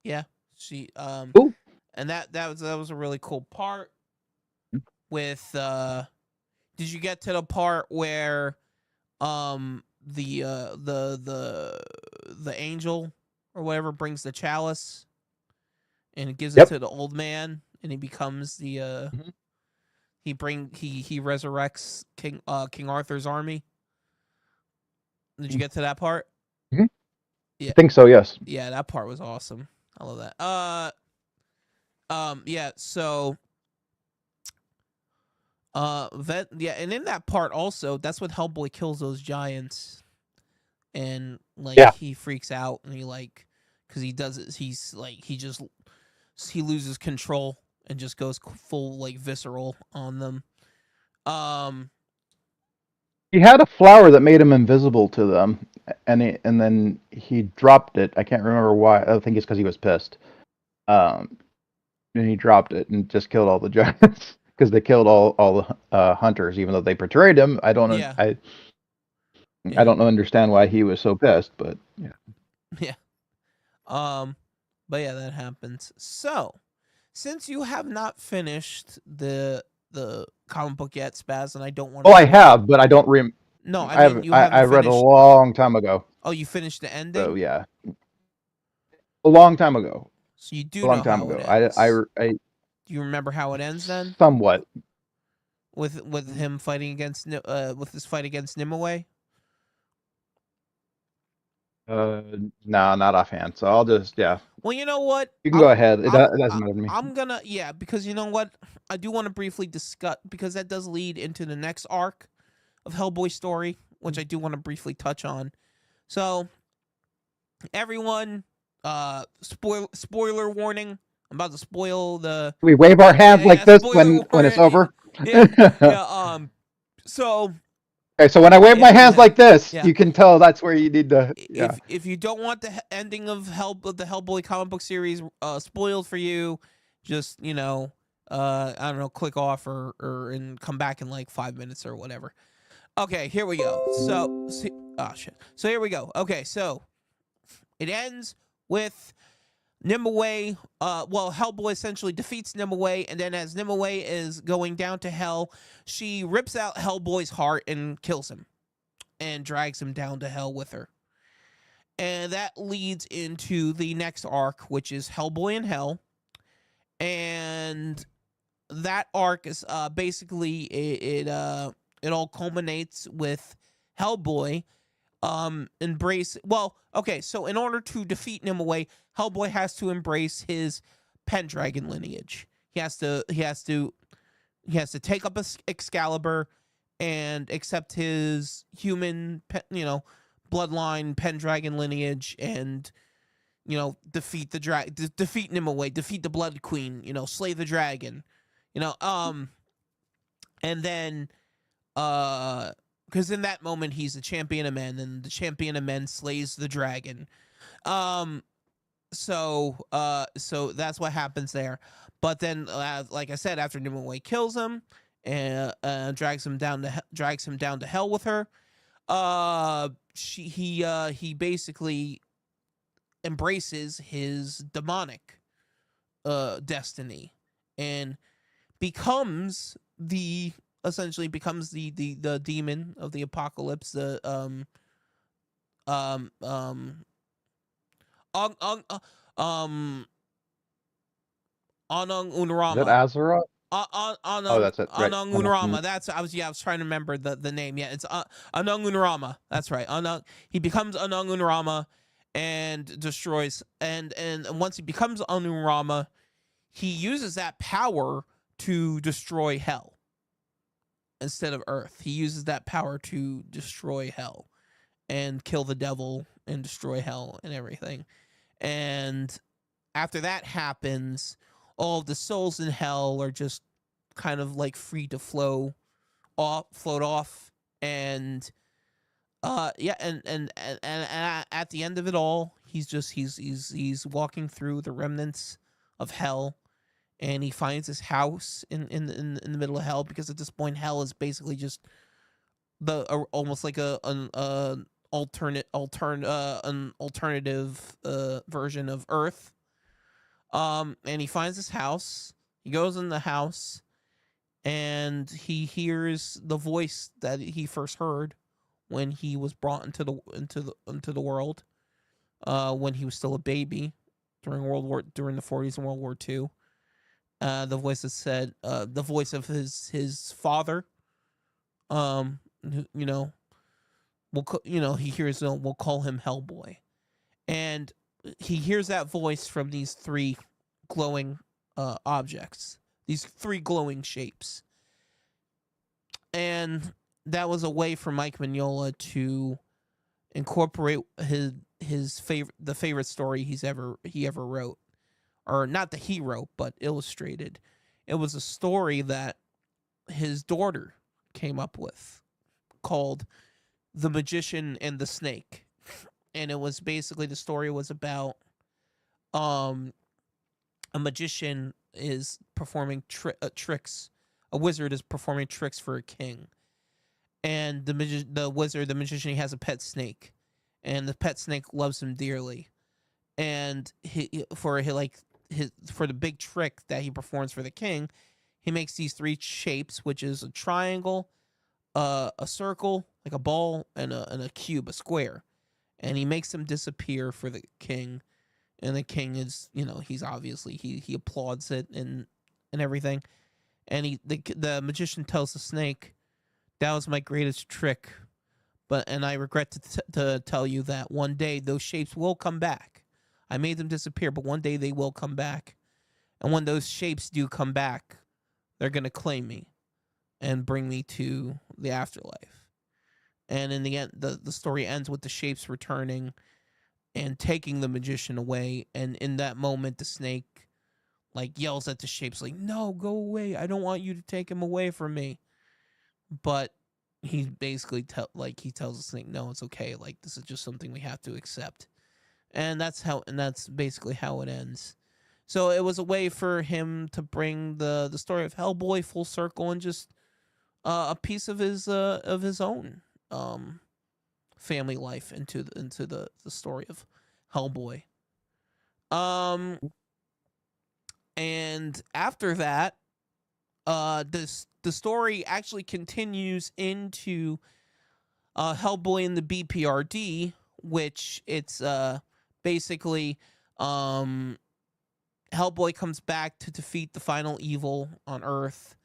Yeah. She. Ooh. And that was a really cool part with. Did you get to the part where the angel or whatever brings the chalice and gives it Yep. to the old man, and he becomes the Mhm. he resurrects King Arthur's army? Did you get to that part? Mhm. I Yeah. think so. Yes. Yeah, that part was awesome. I love that. Yeah, so and in that part also, that's when Hellboy kills those giants, and like Yeah. he freaks out, and he like, cuz he does it, he's like he loses control and just goes full like visceral on them. Um He had a flower that made him invisible to them, and then he dropped it. I can't remember why. I think it's because he was pissed. Um, and he dropped it and just killed all the giants because they killed all the hunters, even though they betrayed him. yeah. I Yeah. don't understand why he was so pissed, but yeah. Yeah. Um but yeah, that happens. So, since you have not finished the comic book yet, Spaz, and I don't want Oh, to I spoil. have, but I don't rem. No, I mean you haven't I read a finished. long time ago. Oh, you finished the So ending, yeah, a long time ago. so you A do long know time how it ago. ends. Do you remember how it ends then? Somewhat. With him fighting against with his fight against Nimue. Uh, no, not offhand. So I'll just yeah. Well, you know what? You can go ahead. It doesn't matter to me. I'm gonna, yeah, because you know what? I do want to briefly discuss, because that does lead into the next arc of Hellboy story, which I do want to briefly touch on. So, everyone, spoiler warning. I'm about to spoil the We wave our hands like this spoiler when it's warning. over. Yeah, yeah. So Okay, so when I wave my hands yeah, like this, yeah. you can tell that's where you need to. Yeah. If you don't want the ending of the Hellboy comic book series spoiled for you, just I don't know, click off or and come back in like 5 minutes or whatever. Okay, here we go. Oh shit. So here we go. Okay, so it ends with Nimue, Hellboy essentially defeats Nimue, and then as Nimue is going down to hell, she rips out Hellboy's heart and kills him and drags him down to hell with her. And that leads into the next arc, which is Hellboy in Hell. And that arc is basically it all culminates with Hellboy so in order to defeat Nimue, Hellboy has to embrace his Pendragon lineage. He has to take up Excalibur and accept his human bloodline Pendragon lineage, and defeat defeat Nimue, defeat the Blood Queen, slay the dragon, and then because in that moment he's the champion of men, and the champion of men slays the dragon. So that's what happens there. But then, like I said, after Nimue kills him and drags him down to hell with her, he basically embraces his demonic destiny and essentially becomes the demon of the apocalypse, the Anung Is that Unarama. Azeroth? Oh, that's it. Right. Anung Unarama. I was trying to remember the name. Yeah, it's Anung Unarama. That's right. He becomes Anung Unarama and destroys, and once he becomes Unarama, he uses that power to destroy hell instead of Earth. He uses that power to destroy hell and kill the devil and destroy hell and everything. And after that happens, all of the souls in hell are just kind of like free to float off, and and at the end of it all, he's walking through the remnants of hell, and he finds his house in the middle of hell, because at this point hell is basically just almost like an alternative version of Earth. And he finds his house. He goes in the house, and he hears the voice that he first heard when he was brought into the world, when he was still a baby during the 40s and World War II. The voice that said, the voice of his father, he hears, we'll call him Hellboy, and he hears that voice from these three glowing objects, these three glowing shapes. And that was a way for Mike Mignola to incorporate his favorite story he ever wrote, or not that he wrote, but illustrated. It was a story that his daughter came up with called The Magician and the Snake. And it was basically, the story was about a magician is performing tricks. A wizard is performing tricks for a king, and the magician, he has a pet snake, and the pet snake loves him dearly. And for the big trick that he performs for the king, he makes these three shapes, which is a triangle, a circle like a ball, and a cube, a square. And he makes them disappear for the king, and the king is, he's obviously, he applauds it and everything. And the magician tells the snake, "That was my greatest trick, and I regret to tell you that one day those shapes will come back. I made them disappear, but one day they will come back. And when those shapes do come back, they're gonna claim me and bring me to the afterlife." And in the end, the story ends with the shapes returning and taking the magician away. And in that moment, the snake yells at the shapes like, "No, go away. I don't want you to take him away from me." But he basically he tells the snake, "No, it's okay. This is just something we have to accept." And that's basically how it ends. So it was a way for him to bring the story of Hellboy full circle, and just a piece of his own family life into the story of Hellboy. Um, and after that, the story actually continues into Hellboy and the BPRD, which it's basically um Hellboy comes back to defeat the final evil on Earth,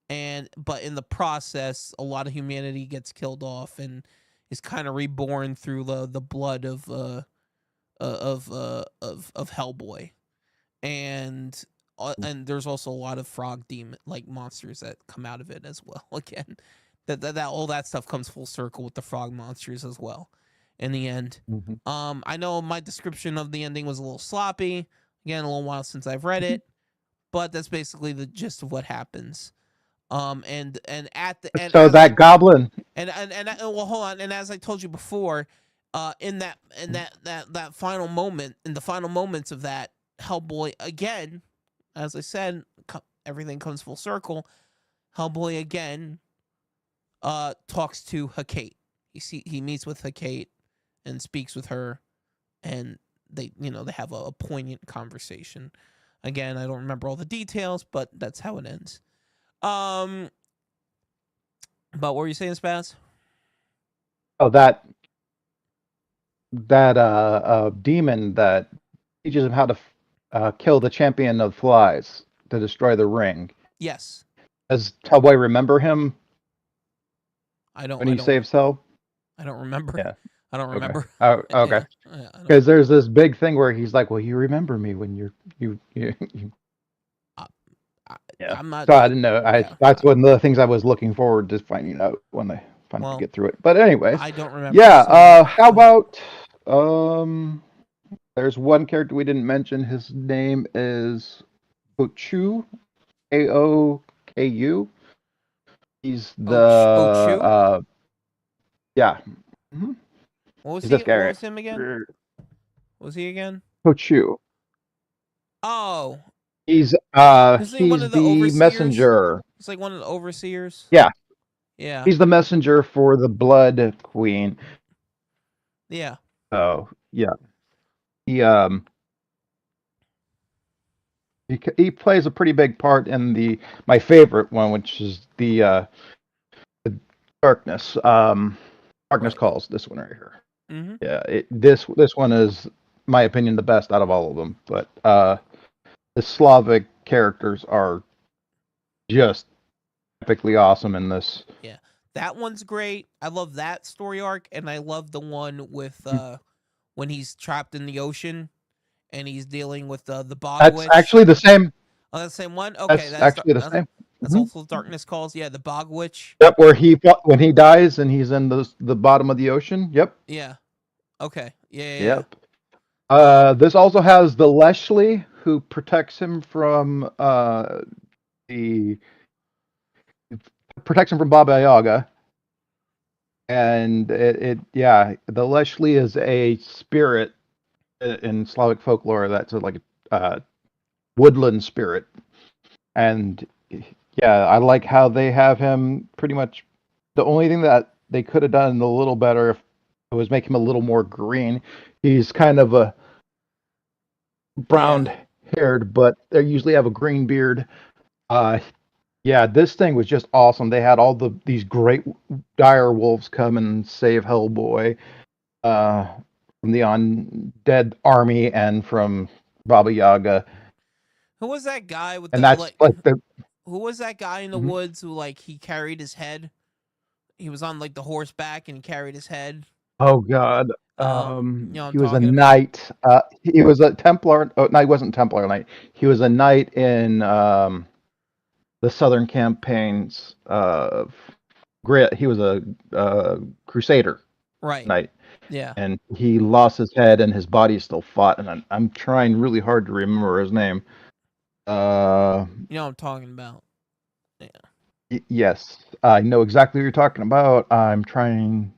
and but in the process, a lot of humanity gets killed off and is kind of reborn through the blood of Hellboy, and there's also a lot of frog demon like monsters that come out of it as well. Again, that all that stuff comes full circle with the frog monsters as well. In the end, Mm-hmm. I know my description of the ending was a little sloppy. Again, a little while since I've read it, but that's basically the gist of what happens. And at the and So as I that goblin. well, hold on. And as I told you before, in that final moment, in the final moments of that, Hellboy again, as I said, everything comes full circle. Hellboy again, talks to Hecate. He meets with Hecate and speaks with her, and they have a poignant conversation. Again, I don't remember all the details, but that's how it ends. Um, but what were you saying, Spaz? Oh, that demon that teaches him how to kill the champion of flies to destroy the ring. Yes, Does Hellboy remember him I don't. when I he don't. saves Hell? I don't remember. Yeah. I don't Okay. remember. Oh, okay. Yeah, I don't. Because there's this big thing where he's like, "Well, you remember me when you." I, I, Yeah. I'm not. So I didn't know. Yeah. That's one of the things I was looking forward to finding out when I finally Well, get through it. But anyways, I don't remember. yeah. So How about um? There's one character we didn't mention. His name is Kochu, Aoku. He's the Ochu. yeah. Mhm. What was He's this he? guy What right. was him again? What was he again? Kochu. Oh, isn't he one He's of the the overseers? messenger. It's like one of the overseers. Yeah, Yeah. he's the messenger for the Blood Queen. Yeah. Oh, yeah. He he plays a pretty big part in the my favorite one, which is the Darkness. Darkness Right. Calls. This one right here. Mm-hmm. Yeah, this one is, my opinion, the best out of all of them. But the Slavic characters are just epically awesome in this. Yeah. That one's great. I love that story arc, and I love the one with when he's trapped in the ocean and he's dealing with the bog That's witch. actually the same. Oh, that's the same one. Okay, That's actually the same. that's Mhm. also Darkness Calls. Yeah, the bog witch. Yep, where when he dies and he's in the bottom of the ocean. Yep, Yeah. Okay. Yeah. Yeah. yep. Yeah. This also has the Leslie who protects him from the protects him from Baba Yaga, and it yeah, the Leslie is a spirit in Slavic folklore that's like a woodland spirit, and yeah, I like how they have him pretty much. The only thing that they could have done a little better if it was make him a little more green. He's kind of a Yeah. brown haired, but they usually have a green beard. Uh, yeah, this thing was just awesome. They had all these great dire wolves come and save Hellboy uh, from the undead army and from Baba Yaga, Who was that guy with and the that's like? like the. Who was that guy in the Mhm. woods who like he carried his head? He was on like the horseback and he carried his head. Oh God. You know what I'm He was a talking about? knight. He was a Templar. Oh, no, he wasn't Templar knight. He was a knight in the Southern campaigns of Grit. He was a Crusader Right. knight, Yeah. and he lost his head, and his body still fought. And I'm trying really hard to remember his name. Uh, You know what I'm talking about. Yeah. yes, I know exactly what you're talking about. I'm trying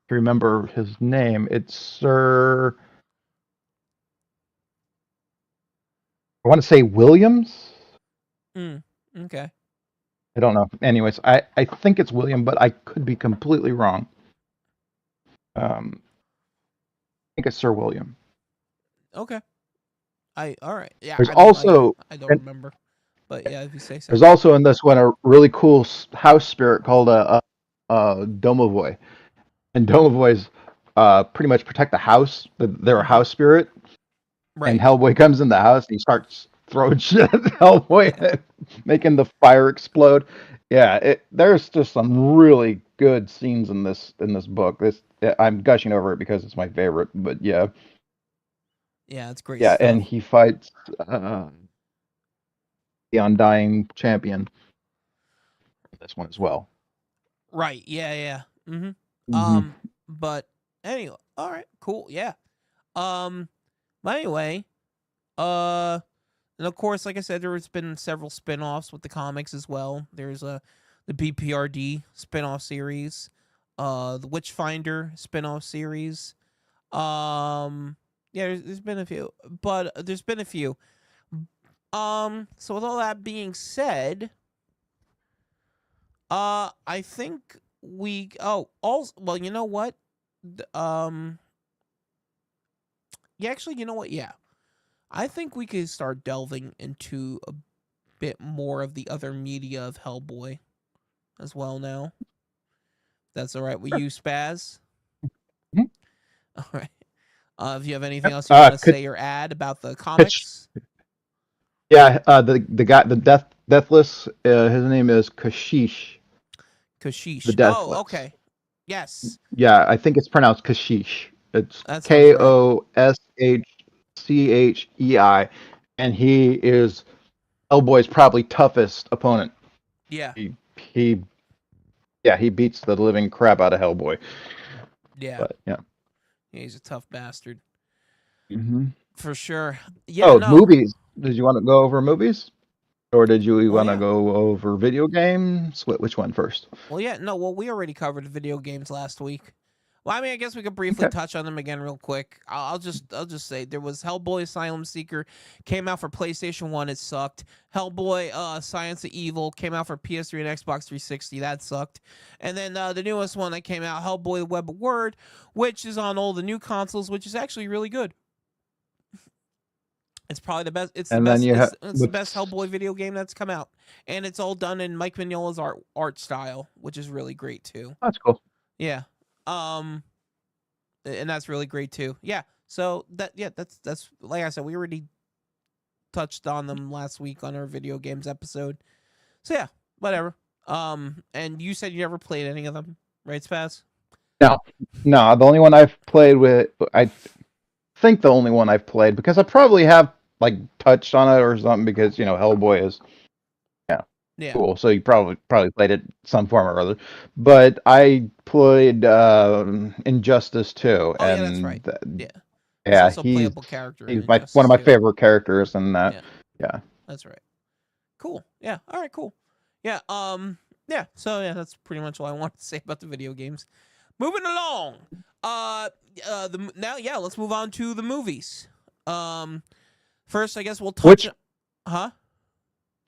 to remember his name. It's Sir. I want to say Williams. Mm. Okay. I don't know. Anyways, I think it's William, but I could be completely wrong. I think it's Sir William. Okay. All right. Yeah, There's I mean, like, also I don't and remember, but yeah, if you say so. there's also in this one a really cool house spirit called a domovoy, and domovoys pretty much protect the house. They're a Hmm. house spirit, and Right. Hellboy comes in the house and he starts throwing shit at Yeah. Hellboy, making the fire explode. Yeah, there's just some really good scenes in this book. I'm gushing over it because it's my favorite, but yeah, Yeah, it's great yeah, and stuff. he fights uh, the Undying Champion in this one as well. Right. Yeah. Yeah. Hmm. Hmm. But anyway, all right. Cool. Yeah. Um. But anyway, uh, and of course, like I said, there's been several spin-offs with the comics as well. There's the BPRD spin-off series, the Witchfinder spin-off series. Um, yeah, there's been a few, but there's been a few. So with all that being said, I think we. Oh, also, well, you know what? Yeah, actually, you know what? Yeah, I think we could start delving into a bit more of the other media of Hellboy as well now. That's all right with you, Spaz. Mhm. All right. If you have anything Yep. else you want to say or add about the comics, Yeah, the guy, the deathless. His name is Kashish, the Kashish. Oh, deathless. okay. Yes, Yeah, I think it's pronounced Kashish. It's that sounds right. Koshchei, and he is Hellboy's probably toughest opponent. Yeah, He yeah, he beats the living crap out of Hellboy. yeah. But yeah. Yeah, he's a tough bastard Hmm. for sure. Yeah, Oh, no. movies. Did you want to go over movies, or did you Well, want to yeah. go over video games? Which one first? Well, yeah. No. Well, we already covered video games last week. Well, I mean, I guess we could briefly Okay. touch on them again real quick. I'll just say there was Hellboy Asylum Seeker came out for PlayStation 1, it sucked. Hellboy Science of Evil came out for PS3 and Xbox 360, that sucked. And then the newest one that came out, Hellboy the Web of Word, which is on all the new consoles, which is actually really good. It's probably the best. And then you have It's the best what's Hellboy video game that's come out, and it's all done in Mike Mignola's art style, which is really great too. that's cool. Yeah. Um, and that's really great too. Yeah. So that's like I said, we already touched on them last week on our video games episode. So yeah, whatever. And you said you never played any of them, right, Spaz? No, no, the only one I've played with, I think the only one I've played because I probably have like touched on it or something because Hellboy is yeah Yeah. cool, so you probably played it some form or other. But I played Injustice 2, Oh yeah, that's right. and Yeah. He's yeah, also a playable character in he's my one Injustice of my too. favorite characters in that. Yeah, Yeah. that's right. Cool. Yeah. All right. Cool. Yeah. Yeah. So yeah, that's pretty much all I wanted to say about the video games. Moving along. Now yeah, let's move on to the movies. Um, First, I guess we'll touch. Which Huh?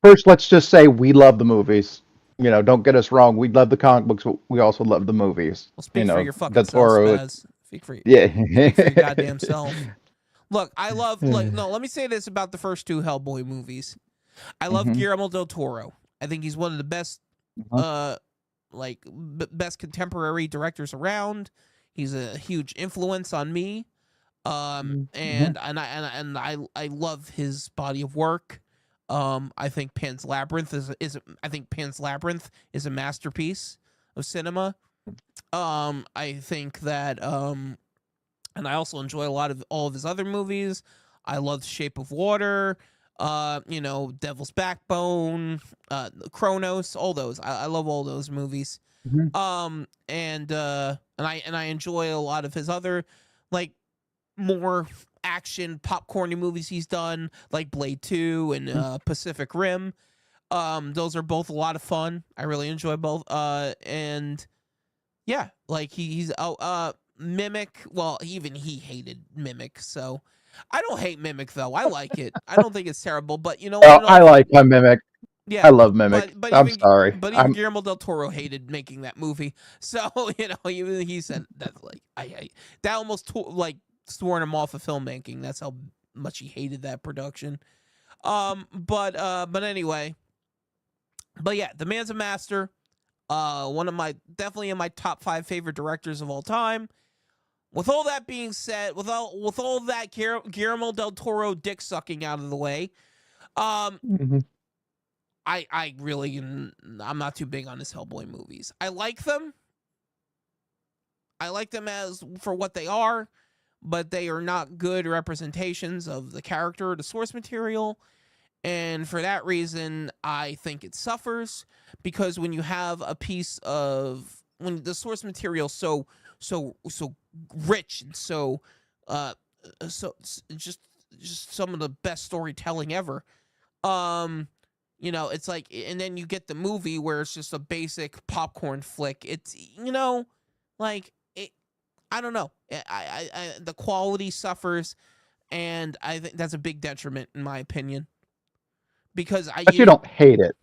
first, let's just say we love the movies. Don't get us wrong. We love the comic books, but we also love the movies. Well, speak for your The fucking self, Toro. Spaz. Yeah. Speak for your goddamn self. Look, I love. Like, no, let me say this about the first two Hellboy movies. I love Hmm. Guillermo del Toro. I think he's one of the best, uh, best contemporary directors around. He's a huge influence on me. Hmm. I love his body of work. I think Pan's Labyrinth is a masterpiece of cinema. I think that and I also enjoy a lot of all of his other movies. I love Shape of Water, Devil's Backbone, Kronos, all those. I love all those movies. Hmm. And I enjoy a lot of his other like more action popcorny movies he's done, like Blade 2 and Pacific Rim. Those are both a lot of fun. I really enjoy both. And yeah, like he's Mimic. Well, even he hated Mimic, so I don't hate Mimic though. I like it. I don't think it's terrible, but you know what? Well, In all I like my Mimic. I yeah, love Mimic. I'm sorry. but even Guillermo del Toro hated making that movie. So he said that like I that almost like sworn him off of filmmaking. That's how much he hated that production. But anyway, but yeah, the man's a master. One of my definitely in my top 5 favorite directors of all time. With all that being said, with all that Guillermo del Toro dick sucking out of the way, um, Mhm. I really I'm not too big on his Hellboy movies. I like them. I like them as for what they are, but they are not good representations of the character or the source material. And for that reason, I think it suffers because when you have a piece of when the source material so rich and uh just some of the best storytelling ever. Um it's like, and then you get the movie where it's just a basic popcorn flick. It's like it. I don't know. The quality suffers, and I think that's a big detriment in my opinion. Because But you don't hate it.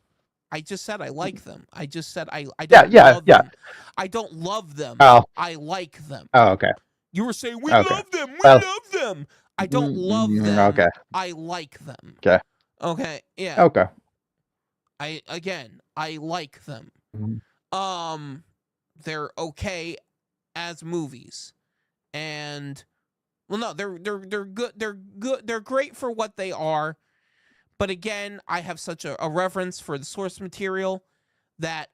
I just said I like them. I just said I Yeah, don't yeah, love yeah. them. I don't love them. Oh, I like them. oh, okay, You were saying we okay. love them. We Well, love them. I don't love them. okay, I like them. okay, Okay. Yeah. okay. I like them. Mhm. They're okay as movies. And well, no, they're good. They're good. They're great for what they are. But again, I have such a reverence for the source material that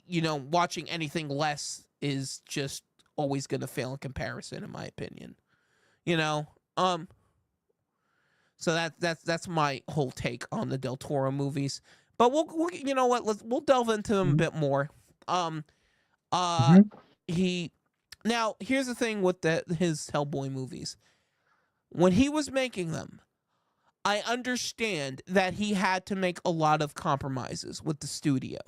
watching anything less is just always going to fail in comparison, in my opinion. You know, um, so that's my whole take on the Del Toro movies. But we'll you know what? We'll delve into them a Mhm. bit more. Um, uh, Mhm. he now here's the thing with his Hellboy movies. When he was making them, I understand that he had to make a lot of compromises with the studio.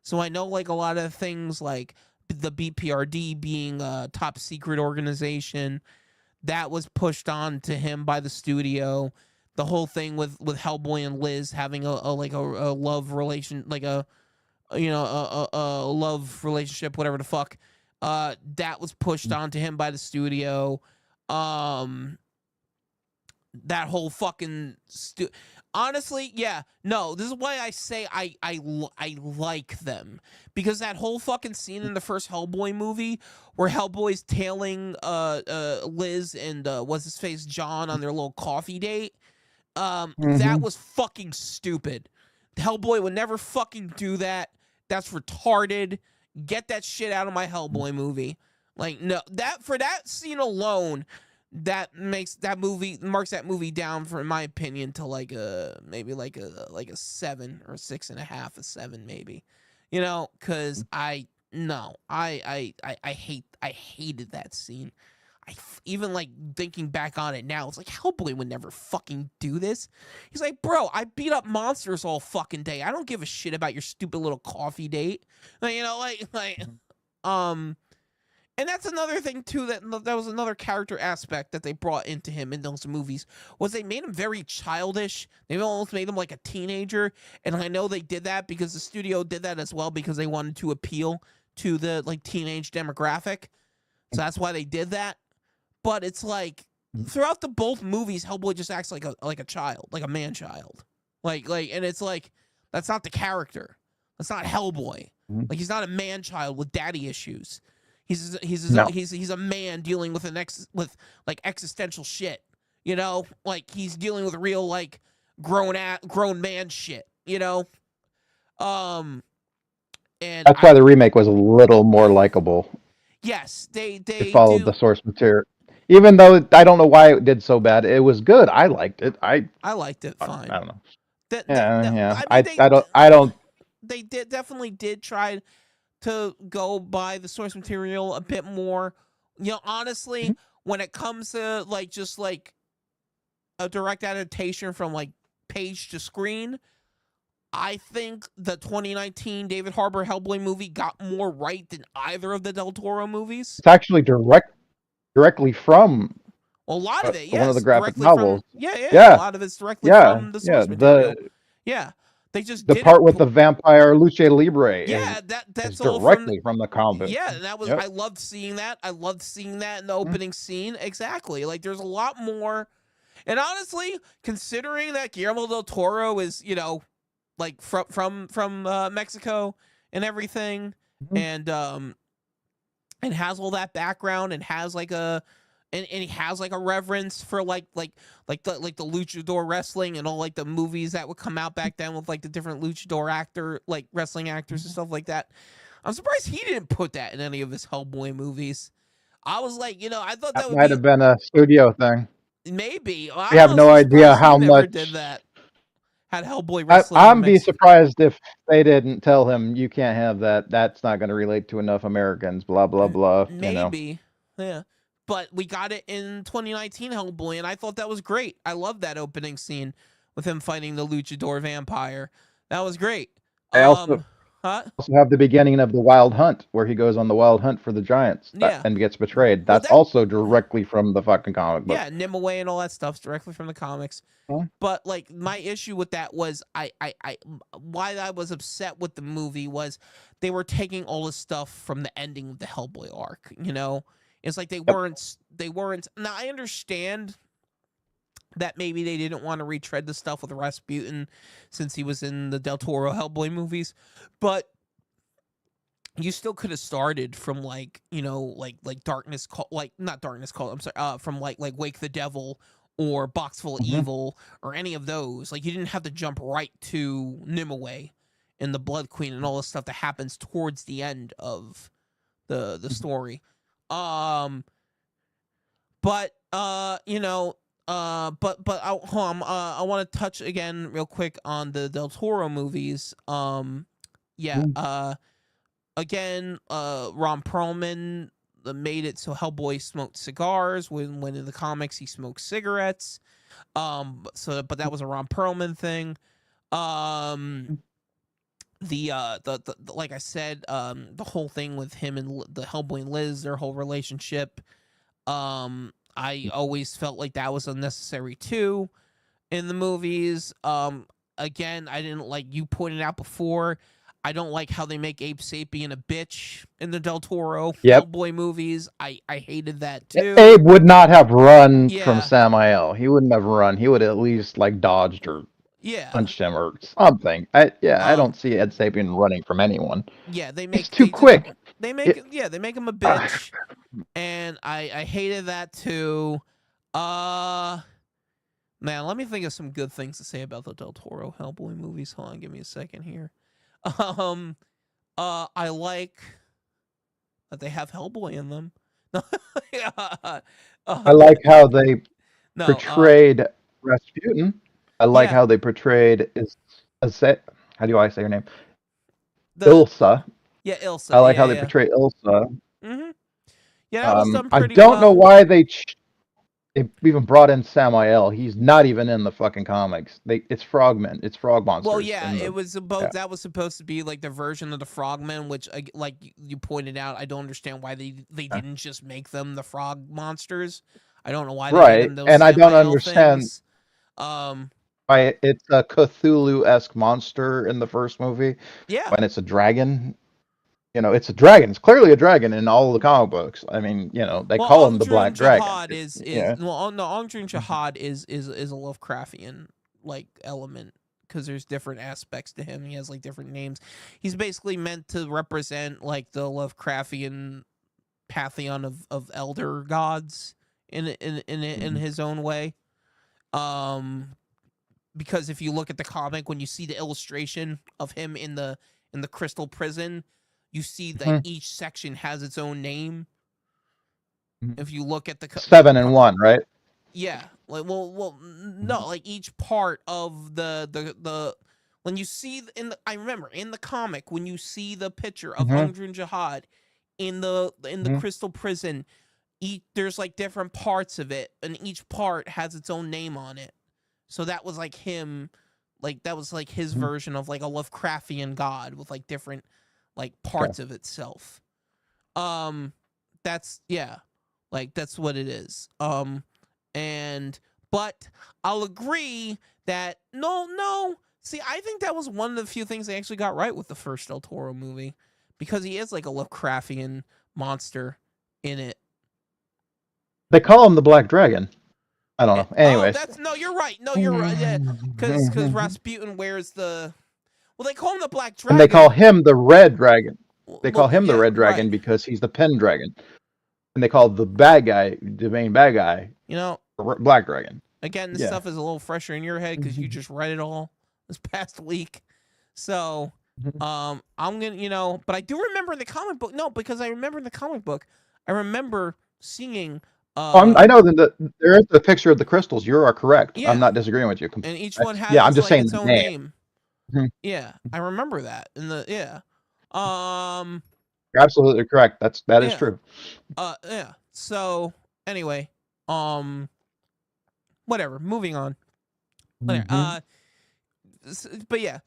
So I know like a lot of things like the BPRD being a top secret organization that was pushed on to him by the studio. The whole thing with Hellboy and Liz having a love relation, like a love relationship, whatever the fuck. That was pushed onto him by the studio. Um, that whole fucking honestly, yeah, no, this is why I say I like them, because that whole fucking scene in the first Hellboy movie where Hellboy's tailing Liz and what's his face John on their little coffee date, that Mhm. was fucking stupid. Hellboy would never fucking do that. That's retarded. Get that shit out of my Hellboy movie. Like, no, that for that scene alone, that makes that movie marks that movie down, for in my opinion, to like a maybe like a 7 or 6.5, a 7 maybe. Because I no, I hated that scene. Even like thinking back on it now, it's like Hellboy would never fucking do this. He's like, bro, I beat up monsters all fucking day. I don't give a shit about your stupid little coffee date. Like, um, and that's another thing too, that was another character aspect that they brought into him in those movies, was they made him very childish. They almost made him like a teenager, and I know they did that because the studio did that as well because they wanted to appeal to the like teenage demographic. So that's why they did that. But it's like throughout the both movies, Hellboy just acts like a child, like a man child, and it's like that's not the character. That's not Hellboy. Mhm. Like, he's not a man child with daddy issues. No. He's a man dealing with with like existential shit. Like he's dealing with real like grown man shit. Um, and That's why the remake was a little more likable. yes, It they followed the do. source material. Even though I don't know why it did so bad, it was good. I liked it. I liked it I fine. don't know. No, Yeah. I mean I don't. they definitely did try to go by the source material a bit more. Honestly, when it comes to like just like a direct adaptation from like page to screen, I think the 2019 David Harbour Hellboy movie got more right than either of the Del Toro movies. It's actually directly from Well, a lot of it, one of the yes, graphic directly from novels. yeah, a Yeah, lot of it's directly yeah, from the yeah. source material. Yeah, they just The did it. part with the vampire Luce Libre Yeah, is that's all from. directly from the comic. Yeah, and that was Yep. I loved seeing that. I loved seeing that in the Mm. opening scene. Exactly. Like there's a lot more. And honestly, considering that Guillermo del Toro is, like from Mexico and everything, Mhm. and has all that background and has like and he has like a reverence for like the luchador wrestling and all like the movies that would come out back then with like the different luchador actor like wrestling actors and stuff like that. I'm surprised he didn't put that in any of his Hellboy movies. I was like, I thought that That would might be have been a studio thing. maybe. We I'm have no honestly idea surprised he how never did much. that. Had Hellboy wrestling in I'm be Mexico. surprised if they didn't tell him you can't have that. That's not going to relate to enough Americans. Blah blah blah. You know. Maybe. Yeah. But we got it in 2019 Hellboy, and I thought that was great. I love that opening scene with him fighting the luchador vampire. That was great. I Um, huh? also have the beginning of the Wild Hunt where he goes on the Wild Hunt for the giants Yeah. and gets betrayed. Well, That's also directly from the fucking comic book. yeah, Nimue and all that stuff's directly from the comics. Huh? But like my issue with that was why I was upset with the movie was they were taking all the stuff from the ending of the Hellboy arc. It's like Yep. they weren't. Now I understand that maybe they didn't want to retread the stuff with Rasputin since he was in the Del Toro Hellboy movies, but you still could have started from like Darkness Call, like not Darkness Call. I'm sorry, from like Wake the Devil or Box Full of Mm-hmm. Evil or any of those. Like you didn't have to jump right to Nimue and the Blood Queen and all the stuff that happens towards the end of the story. Um, but I want to touch again real quick on the Del Toro movies. Yeah. Again, Ron Perlman made it so Hellboy smoked cigars when in the comics he smoked cigarettes. But that was a Ron Perlman thing. Um, the like I said, the whole thing with him and the Hellboy and Liz, their whole relationship. I always felt like that was unnecessary too in the movies. Again, I didn't like you pointed out before. I don't like how they make Abe Sapien a bitch in the Del Toro Yep. Hellboy movies. I hated that too. Abe would not have run from Yeah, Samael. He wouldn't have run. He would at least like dodged or yeah, punched him or something. I um, don't see Ed Sapien running from anyone. yeah. He's too quick. It, They make him a bitch, and I hated that too. Uh, Man, let me think of some good things to say about the Del Toro Hellboy movies. Hold on, give me a second here. Um, I like that they have Hellboy in them. I uh, like how they no, portrayed Rasputin. I like yeah, how they portrayed how do I say her name? the Ilsa. yeah, I Ilsa, like how yeah, they yeah. portray Ilsa. Yeah, that was done I pretty don't know well. why they even brought in Samael. He's not even in the fucking comics. It's frogmen. It's frog Well, monsters yeah, in the yeah. that was supposed to be like the version of the Frogmen, which like you pointed out, I don't understand why they didn't just make them the frog monsters. I don't know why they made Right. them those And I don't Samael understand things. Um, why it's a Cthulhu-esque monster in the first movie yeah. when it's a dragon. It's a dragon. It's clearly a dragon in all the comic books. I mean, they Well, call him the Ongdrun Black Dragon. Jihad is Yeah. well, no, Ongdrun Jihad is a Lovecraftian like element because there's different aspects to him. He has like different names. He's basically meant to represent like the Lovecraftian pantheon of elder gods in Mhm. his own way. Um, because if you look at the comic, when you see the illustration of him in the crystal prison, you see that Mhm. each section has its own name. Mhm. If you look at Seven and one, right? yeah, like no, like each part of the when you see I remember in the comic when you see the picture of Mm-hmm. Ungdrun Jihad in the Mm-hmm. crystal prison, there's like different parts of it, and each part has its own name on it. So that was like him, like that was like his Mm-hmm. version of like a Lovecraftian god with like different like Okay. parts of itself. Um, that's yeah, like that's what it is. And but I'll agree that no. See, I think that was one of the few things they actually got right with the first Del Toro movie because he is like a Lovecraftian monster in it. They call him the Black Dragon. I don't Yeah. know. Oh, Anyways. that's no. You're right. No, you're right. Yeah, because Rasputin wears the. Well, they call him the Black And they call Dragon. him the Red Dragon. They call Well, him the yeah, Red Dragon right. because he's the pen dragon. And they call the bad guy, the main bad guy, You know, Black Dragon. again, this Yeah. stuff is a little fresher in your head because you just read it all this past week. So, I'm gonna, but I do remember in the comic book. No, because I remember in the comic book, I remember seeing. I know that there is the picture of the crystals. You are correct. I'm Yeah, not disagreeing with you. and each one Yeah, I'm has just like saying its the own name. name. Mhm. Yeah, I remember that in the Um, You're absolutely correct. That is yeah. true. Yeah. So anyway, um, whatever. Moving on. Whatever. Mm-hmm. But yeah.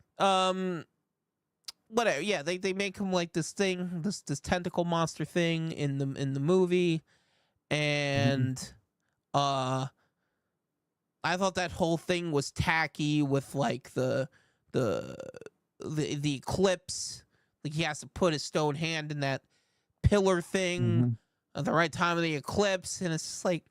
Whatever. Yeah. They make him like this thing, this tentacle monster thing in the movie, Mm-hmm. and uh, I thought that whole thing was tacky with like the the eclipse. Like he has to put his stone hand in that pillar thing Mm-hmm. at the right time of the eclipse, and it's just like,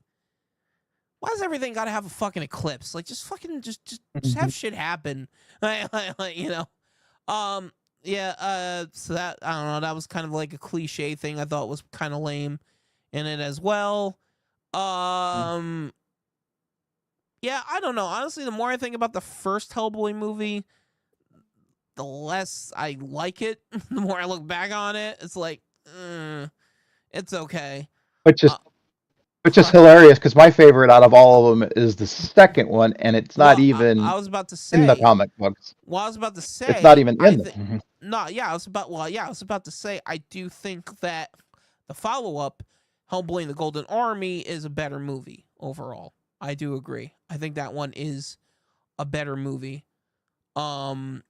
why does everything got to have a fucking eclipse? Like, just fucking, just Mm-hmm. have shit happen. You know. Yeah. So that, I don't know. That was kind of like a cliche thing. I thought was kind of lame in it as well. Um. Yeah, I don't know. Honestly, the more I think about the first Hellboy movie, the less I like it. The more I look back on it, it's like, it's okay. Which is Uh, which is huh. hilarious because my favorite out of all of them is the second one, and it's not Well, I even was about to in the say. comic books. Well, I was about to It's not say. even I in the. think. No, yeah, I was about. Well, yeah, I was about to say. I do think that the follow up, Hellboy and the Golden Army, is a better movie overall. I do agree. I think that one is a better movie. Um.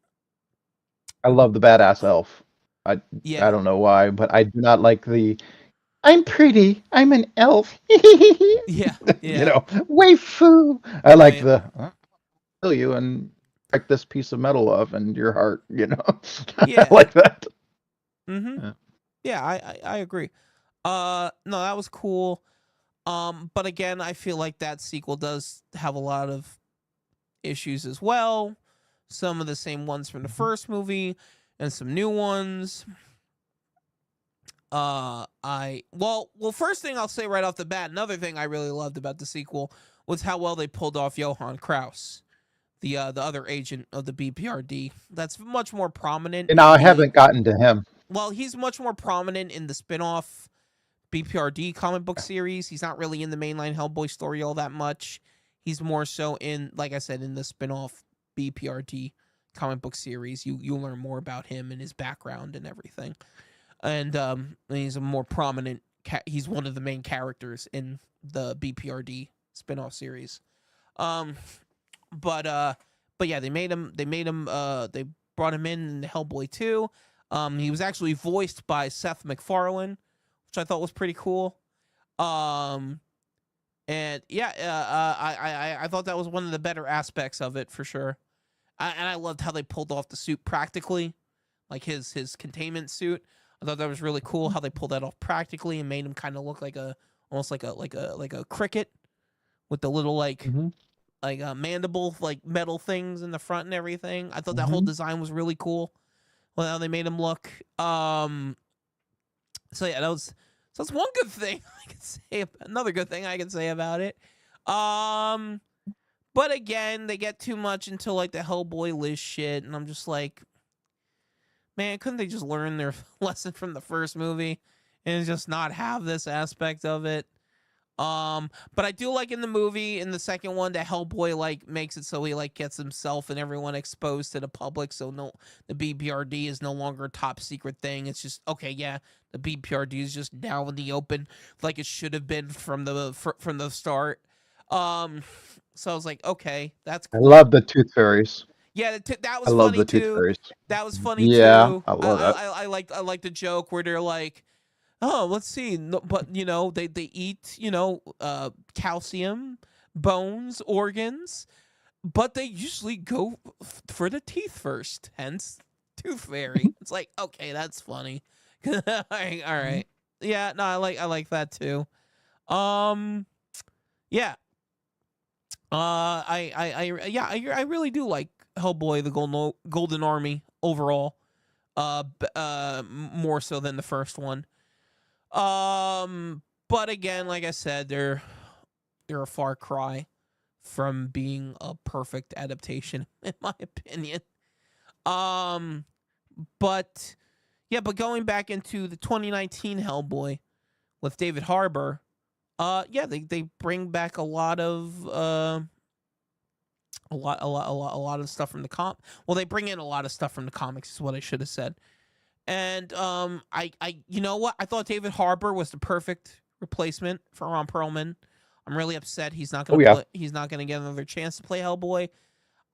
I love the badass elf. I I Yeah. don't know why, but I do not like the. I'm pretty. I'm an elf. You Yeah. Yeah. know, waifu. I like Right. the kill you and break this piece of metal off and your heart. You know, I Yeah. like that. Mm-hmm. Yeah. Yeah. I agree. No, that was cool. But again, I feel like that sequel does have a lot of issues as well. Some of the same ones from the first movie and some new ones. First thing I'll say right off the bat, another thing I really loved about the sequel was how well they pulled off Johann Kraus, the other agent of the BPRD. That's much more prominent And now in I the. haven't gotten to him. Well, he's much more prominent in the spin-off BPRD comic book series. He's not really in the mainline Hellboy story all that much. He's more so in, like I said, in the spin-off BPRD comic book series. You learn more about him and his background and everything. And he's a more prominent. He's one of the main characters in the BPRD spin-off series. Um, but yeah, they made him. They brought him in Hellboy 2. He was actually voiced by Seth MacFarlane, which I thought was pretty cool. Um, and yeah, I thought that was one of the better aspects of it for sure. And I loved how they pulled off the suit practically, like his containment suit. I thought that was really cool how they pulled that off practically and made him kind of look like almost like a cricket with the little Mm-hmm. mandible like metal things in the front and everything. I thought that whole Mm-hmm. design was really cool. Well, how they made him look. So yeah, that's one good thing I can say. Another good thing I can say about it. Um, but again, they get too much into like the Hellboy list shit, and I'm just like, man, couldn't they just learn their lesson from the first movie and just not have this aspect of it? But I do like in the movie, in the second one, that Hellboy like makes it so he like gets himself and everyone exposed to the public. So no, the BPRD is no longer a top secret thing. It's just okay, yeah, the BPRD is just now in the open, like it should have been from the start. Um, so I was like, okay, that's I cool. love the tooth fairies. Yeah, that I was love funny the tooth too. fairies. That was funny Yeah, too. I love that. I like the joke where they're like, oh, let's see, no, but they eat calcium, bones, organs, but they usually go for the teeth first. Hence, tooth fairy. It's like, okay, that's funny. All right, all Mhm. right. Yeah, no, I like that too. Um, yeah. Yeah, I really do like Hellboy, the Golden Army overall. More so than the first one. But again, like I said, they're a far cry from being a perfect adaptation, in my opinion. Um, but yeah, but going back into the 2019 Hellboy with David Harbour, yeah, they bring back a lot of stuff from the well, they bring in a lot of stuff from the comics is what I should have said. And you know what? I thought David Harbour was the perfect replacement for Ron Perlman. I'm really upset Oh yeah. he's not gonna get another chance to play Hellboy.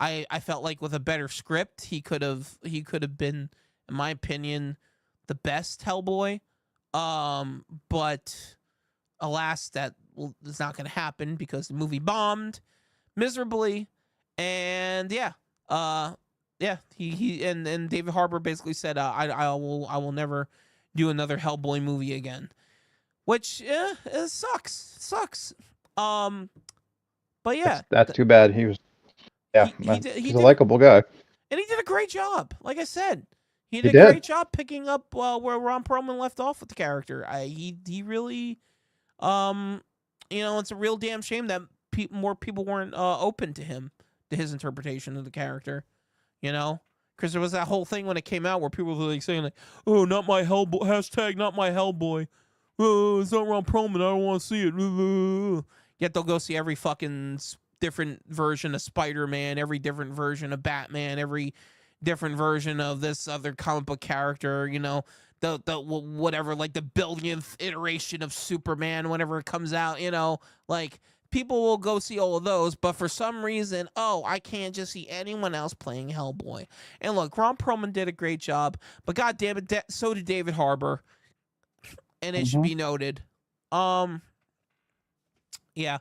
I felt like with a better script, he could have been, in my opinion, the best Hellboy. But alas, that is not going to happen because the movie bombed miserably. And yeah, he and David Harbour basically said, I will never do another Hellboy movie again, which it sucks. Um, but yeah, That's too bad. He was, yeah, he he's a did, likable guy. and he did a great job. Like I said, he He did a great did. job picking up where Ron Perlman left off with the character. He really, um, it's a real damn shame that more people weren't open to his interpretation of the character. You know, because there was that whole thing when it came out where people were like saying like, "Oh, not my Hellboy," hashtag not my Hellboy. Oh, it's not Ron Perlman. I don't want to see it. Yet they'll go see every fucking different version of Spider-Man, every different version of Batman, every different version of this other comic book character. The whatever, like the billionth iteration of Superman whenever it comes out. Like people will go see all of those, but for some reason, I can't just see anyone else playing Hellboy. And look, Ron Perlman did a great job, but god damn it, so did David Harbour, and it should Hmm. be noted. Um, yeah.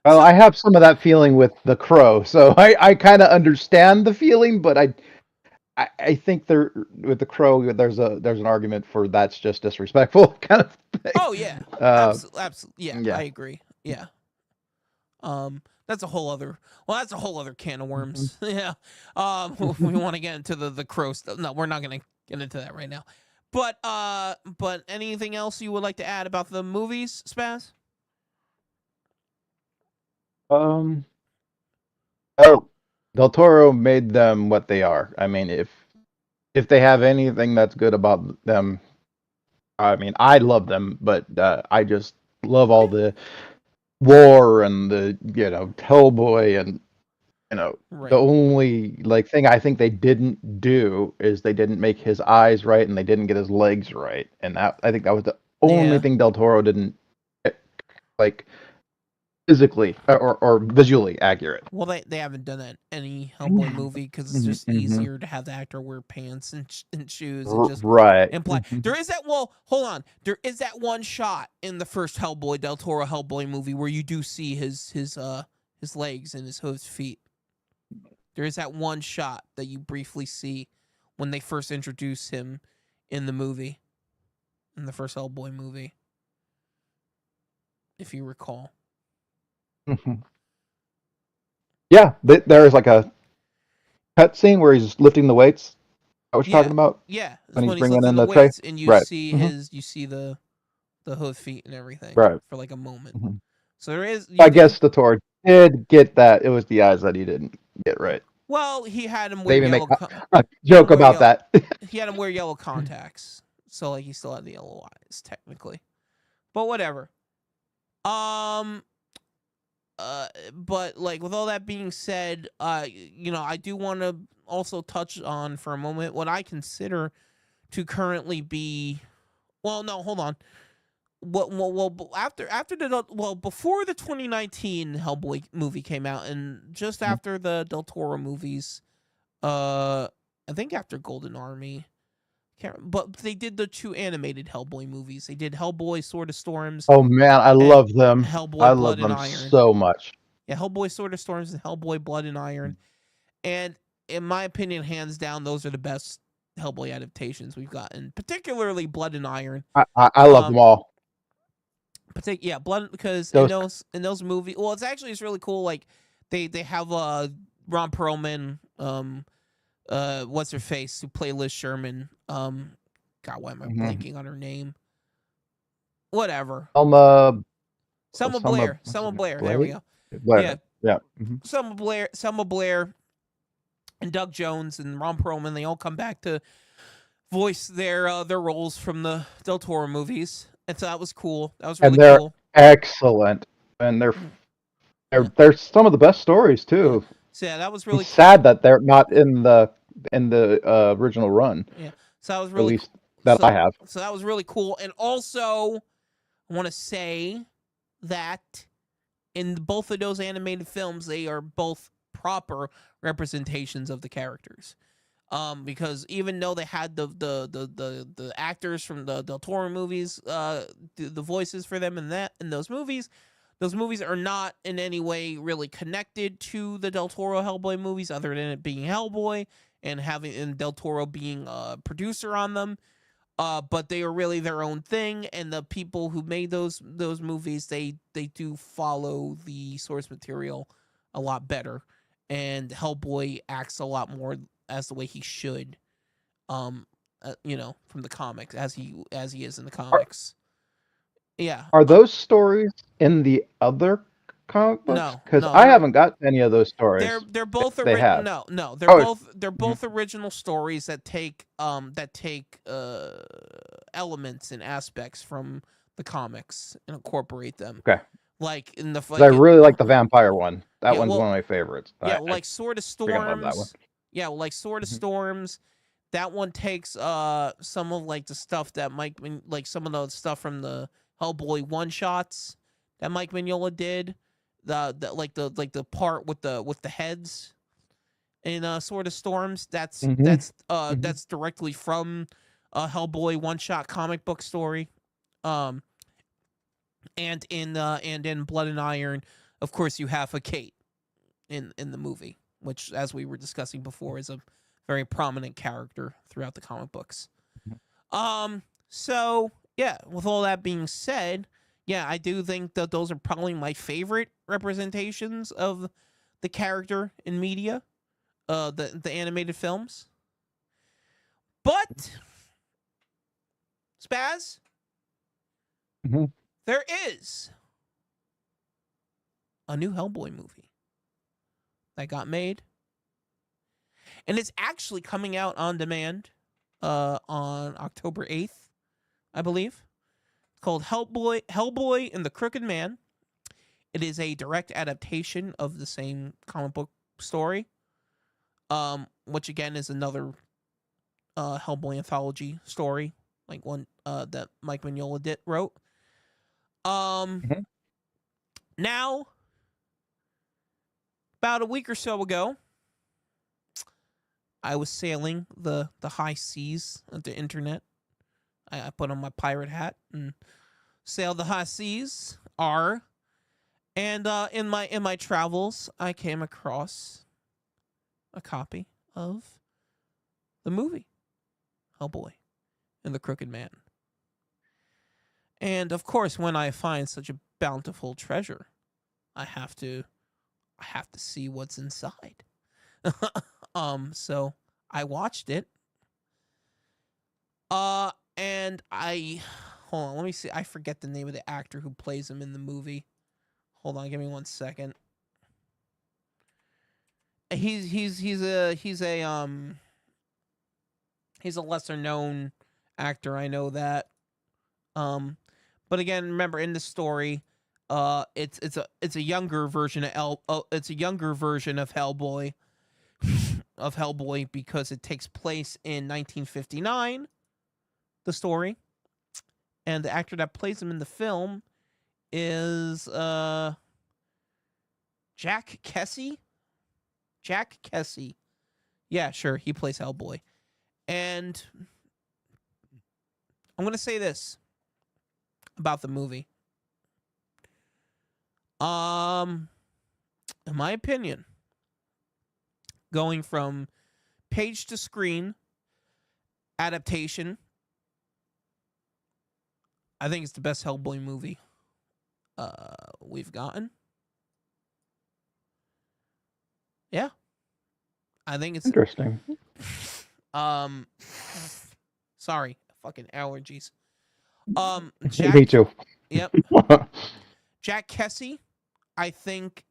Well, So, I have some of that feeling with The Crow, so I kind of understand the feeling, but I think there with The Crow there's an argument for that's just disrespectful kind of thing. oh yeah, Uh, absolutely, yeah, I yeah. agree. Yeah. That's a whole other. Well, that's a whole other can of worms. Yeah. We want to get into the crow stuff. No, we're not gonna get into that right now. But anything else you would like to add about the movies, Spaz? Um, oh, Del Toro made them what they are. I mean, if they have anything that's good about them, I mean, I love them, but I just love all Yeah. the war and the Hellboy and the Right. only like thing I think they didn't do is they didn't make his eyes right and they didn't get his legs right, and that I think that was the only Yeah. thing Del Toro didn't like physically or visually accurate. Well, they haven't done that in any Hellboy movie because it's just Hmm. easier to have the actor wear pants and shoes and just Right. imply. There is that. Well, hold on. There is that one shot in the first Hellboy Del Toro Hellboy movie where you do see his legs and his feet. There is that one shot that you briefly see when they first introduce him in the movie, in the first Hellboy movie, if you recall. Mhm. Yeah, there's like a cut scene where he's lifting the weights. Is that what you're Yeah, talking about yeah. It's when he's when he's bringing lifting in the the tray? weights and Right. Hmm. you see the hoof feet and everything Right. for like a moment. Hmm. So there is you I do. guess the Tor did get that. It was the eyes that he didn't get right. Well, he had him They wear even make yellow. a He had him joke wear about yellow. that. He had him wear yellow contacts, so like he still had the yellow eyes technically. But whatever. Um. But like with all that being said, I do want to also touch on for a moment what I consider to currently be. Well, no, hold on. After the before the 2019 Hellboy movie came out, and just after the Del Toro movies, I think after Golden Army, but they did the two animated Hellboy movies. They did Hellboy: Sword of Storms Oh man, I and love them. I Hellboy: love Blood and them Iron. so much. Yeah, Hellboy: Sword of Storms and Hellboy: Blood and Iron. And in my opinion, hands down, those are the best Hellboy adaptations we've gotten, particularly Blood and Iron. I love them Um, all. yeah, Blood because Those in those movies, well, it's really cool. Like they have Ron Perlman, what's her face, who play Liz Sherman. God, why am I Hmm. blanking on her name? Whatever. Selma, Selma Selma, Blair. what's her Selma name? Blair. There we Blake? go. Yeah, Blair. Yeah. Hmm. Selma Blair. Selma Blair and Doug Jones and Ron Perlman. They all come back to voice their roles from the Del Toro movies, and so that was cool. That was And really they're cool. excellent, and Mm, yeah, they're some of the best stories yeah. too. So yeah, that was I'm really cool. sad that they're not in the original run, Yeah, so that was at really cool. least that I have. So that was really cool, and also I want to say that in both of those animated films, they are both proper representations of the characters. Because even though they had the actors from the Del Toro movies, the voices for them in those movies are not in any way really connected to the Del Toro Hellboy movies, other than it being Hellboy and Del Toro being a producer on them. But they are really their own thing, and the people who made those movies, they do follow the source material a lot better, and Hellboy acts a lot more as the way he should, from the comics, as he is in the Are, comics. Yeah. are those stories in the other comic books? No, Because no, I haven't got any of those stories. they're If both they have. no, Oh. they're Mhm. both original stories that take elements and aspects from the comics and incorporate them, Okay. like in the 'Cause I really like the vampire one. That yeah, one's one well, of my favorites. yeah, I, well, I like Sword of freaking love that one. Storms. Yeah, well, like Sword of Mhm. Storms. That one takes some of like the stuff that like some of the stuff from the Hellboy one shots that Mike Mignola did. The part with the heads in Sword of Storms. Mhm. Mhm. That's directly from a Hellboy one shot comic book story. Um, and in Blood and Iron, of course, you have a Kate in the movie, which, as we were discussing before, is a very prominent character throughout the comic books. Mhm. So yeah, with all that being said, yeah, I do think that those are probably my favorite representations of the character in media, the animated films. But Spaz, Mhm. there is a new Hellboy movie that got made, and it's actually coming out on demand on October 8th, I believe. It's called Hellboy and the Crooked Man. It is a direct adaptation of the same comic book story, which again is another Hellboy anthology story, like one that Mike Mignola wrote. Um, Mhm. Now, about a week or so ago, I was sailing the high seas of the internet. I put on my pirate hat and sailed the high seas. And in my travels, I came across a copy of the movie Hellboy and the Crooked Man. And of course, when I find such a bountiful treasure, I have to see what's inside. So I watched it. And I hold on, let me see. I forget the name of the actor who plays him in the movie. Hold on, give me 1 second. He's a lesser known actor. I know that. Um, but again, remember in the story, it's a younger version of it's a younger version of Hellboy because it takes place in 1959. The story, and the actor that plays him in the film is Jack Kesey. Jack Kesey. Yeah, sure, he plays Hellboy. And I'm gonna say this about the movie. Um, in my opinion, going from page to screen adaptation, I think it's the best Hellboy movie we've gotten. Yeah, I think it's Interesting. um. Sorry, fucking allergies. Me Jack. too. Yep, Jack Kesey. I think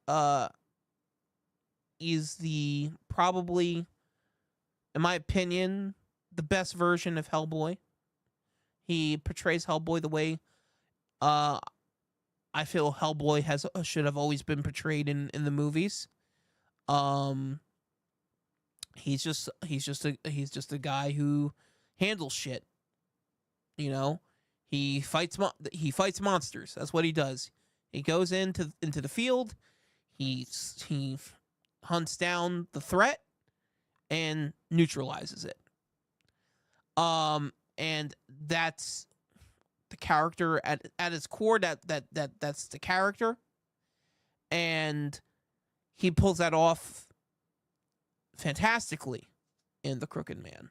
is the probably, in my opinion, the best version of Hellboy. He portrays Hellboy the way uh I feel Hellboy has should have always been portrayed in the movies. Um, he's just a guy who handles shit. You know, he fights monsters. That's what he does. He goes into the field. He hunts down the threat and neutralizes it. And that's the character at its core. That's the character, and he pulls that off fantastically in The Crooked Man.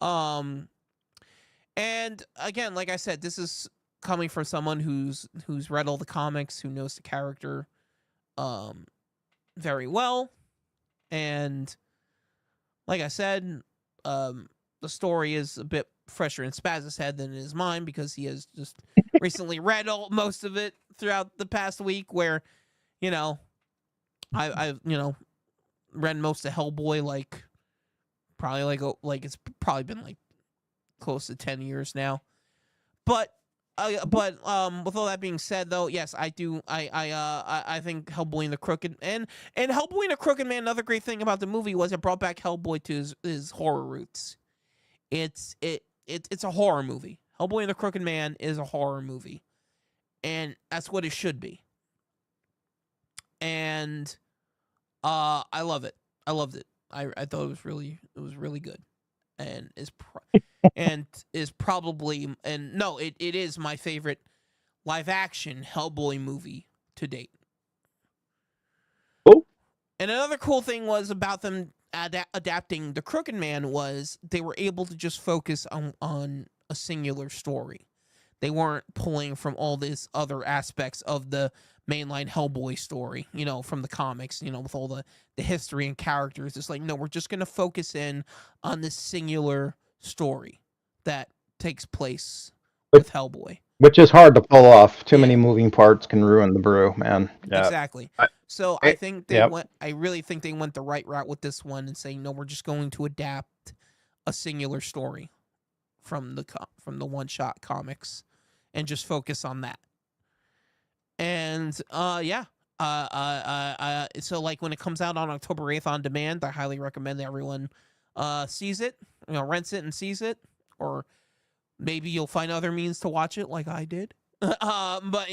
Um, and again, like I said, this is coming from someone who's read all the comics, who knows the character um very well, and like I said, the story is a bit fresher in Spaz's head than it is mine because he has just recently read most of it throughout the past week. Where you know, I've read most of Hellboy probably like it's probably been like close to 10 years now. But with all that being said, though, yes, I do. I think Hellboy and the Crooked and Hellboy and the Crooked Man. Another great thing about the movie was it brought back Hellboy to his horror roots. It's a horror movie. Hellboy and the Crooked Man is a horror movie, and that's what it should be. And I love it. I loved it. I thought it was really good, and is probably, and no, it is my favorite live action Hellboy movie to date. Oh, And another cool thing was about them adapting The Crooked Man was they were able to just focus on a singular story. They weren't pulling from all these other aspects of the mainline Hellboy story, from the comics, with all the history and characters. It's like, no, we're just going to focus in on this singular story that takes place with Hellboy. which is hard to pull off. Too many Yeah, moving parts can ruin the brew, man. Yeah. exactly. I, So I think yep. I really think they went the right route with this one and saying, no, we're just going to adapt a singular story from the one shot comics and just focus on that. And yeah. So like when it comes out on October 8th on demand, I highly recommend that everyone sees it, rents it and sees it, or maybe you'll find other means to watch it like I did. But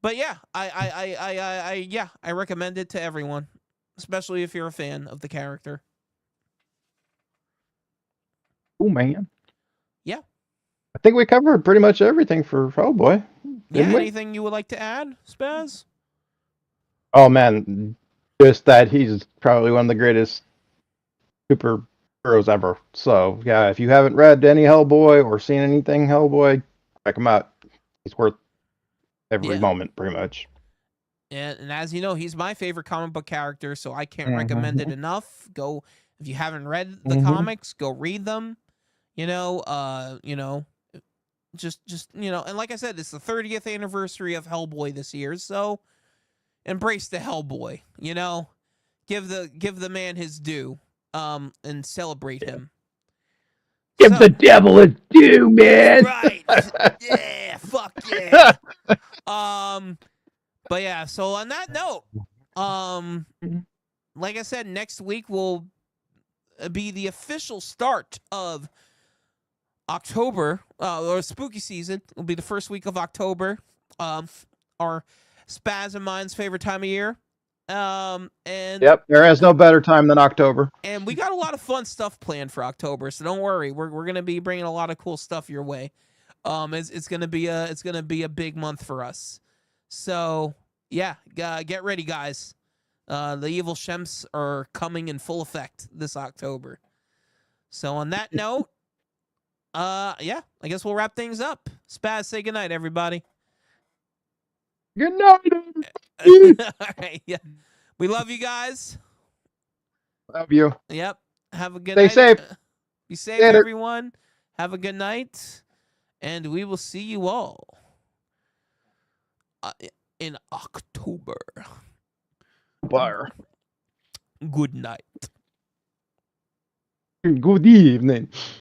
but yeah, I recommend it to everyone, especially if you're a fan of the character. Oh man. Yeah. I think we covered pretty much everything for Hellboy, Yeah, didn't we? anything you would like to add, Spaz? Oh man, just that he's probably one of the greatest superheroes ever. So yeah, if you haven't read any Hellboy or seen anything Hellboy, check him out. He's worth every Yeah. moment, pretty much. And as you know, he's my favorite comic book character, so I can't recommend it enough. Go, if you haven't read the comics, go read them. Just and like I said, it's the 30th anniversary of Hellboy this year, so embrace the Hellboy. Give the man his due, and celebrate him. Give the devil his due, man. Right. Yeah. Fuck yeah. But yeah. So on that note, like I said, next week will be the official start of October, or spooky season. Will be the first week of October. Our Spaz and mine's favorite time of year. And yep, there is no better time than October. And we got a lot of fun stuff planned for October, so don't worry. We're gonna be bringing a lot of cool stuff your way. It's gonna be a big month for us. So yeah, get ready, guys. The evil Shemps are coming in full effect this October. So on that note, yeah, I guess we'll wrap things up. Spaz, say goodnight, everybody. Good night. All right, yeah. We love you guys. Love you. Yep. Have a good Stay night. safe. Be safe, Later. everyone. Have a good night. And we will see you all in October. Bar. Good night. Good evening.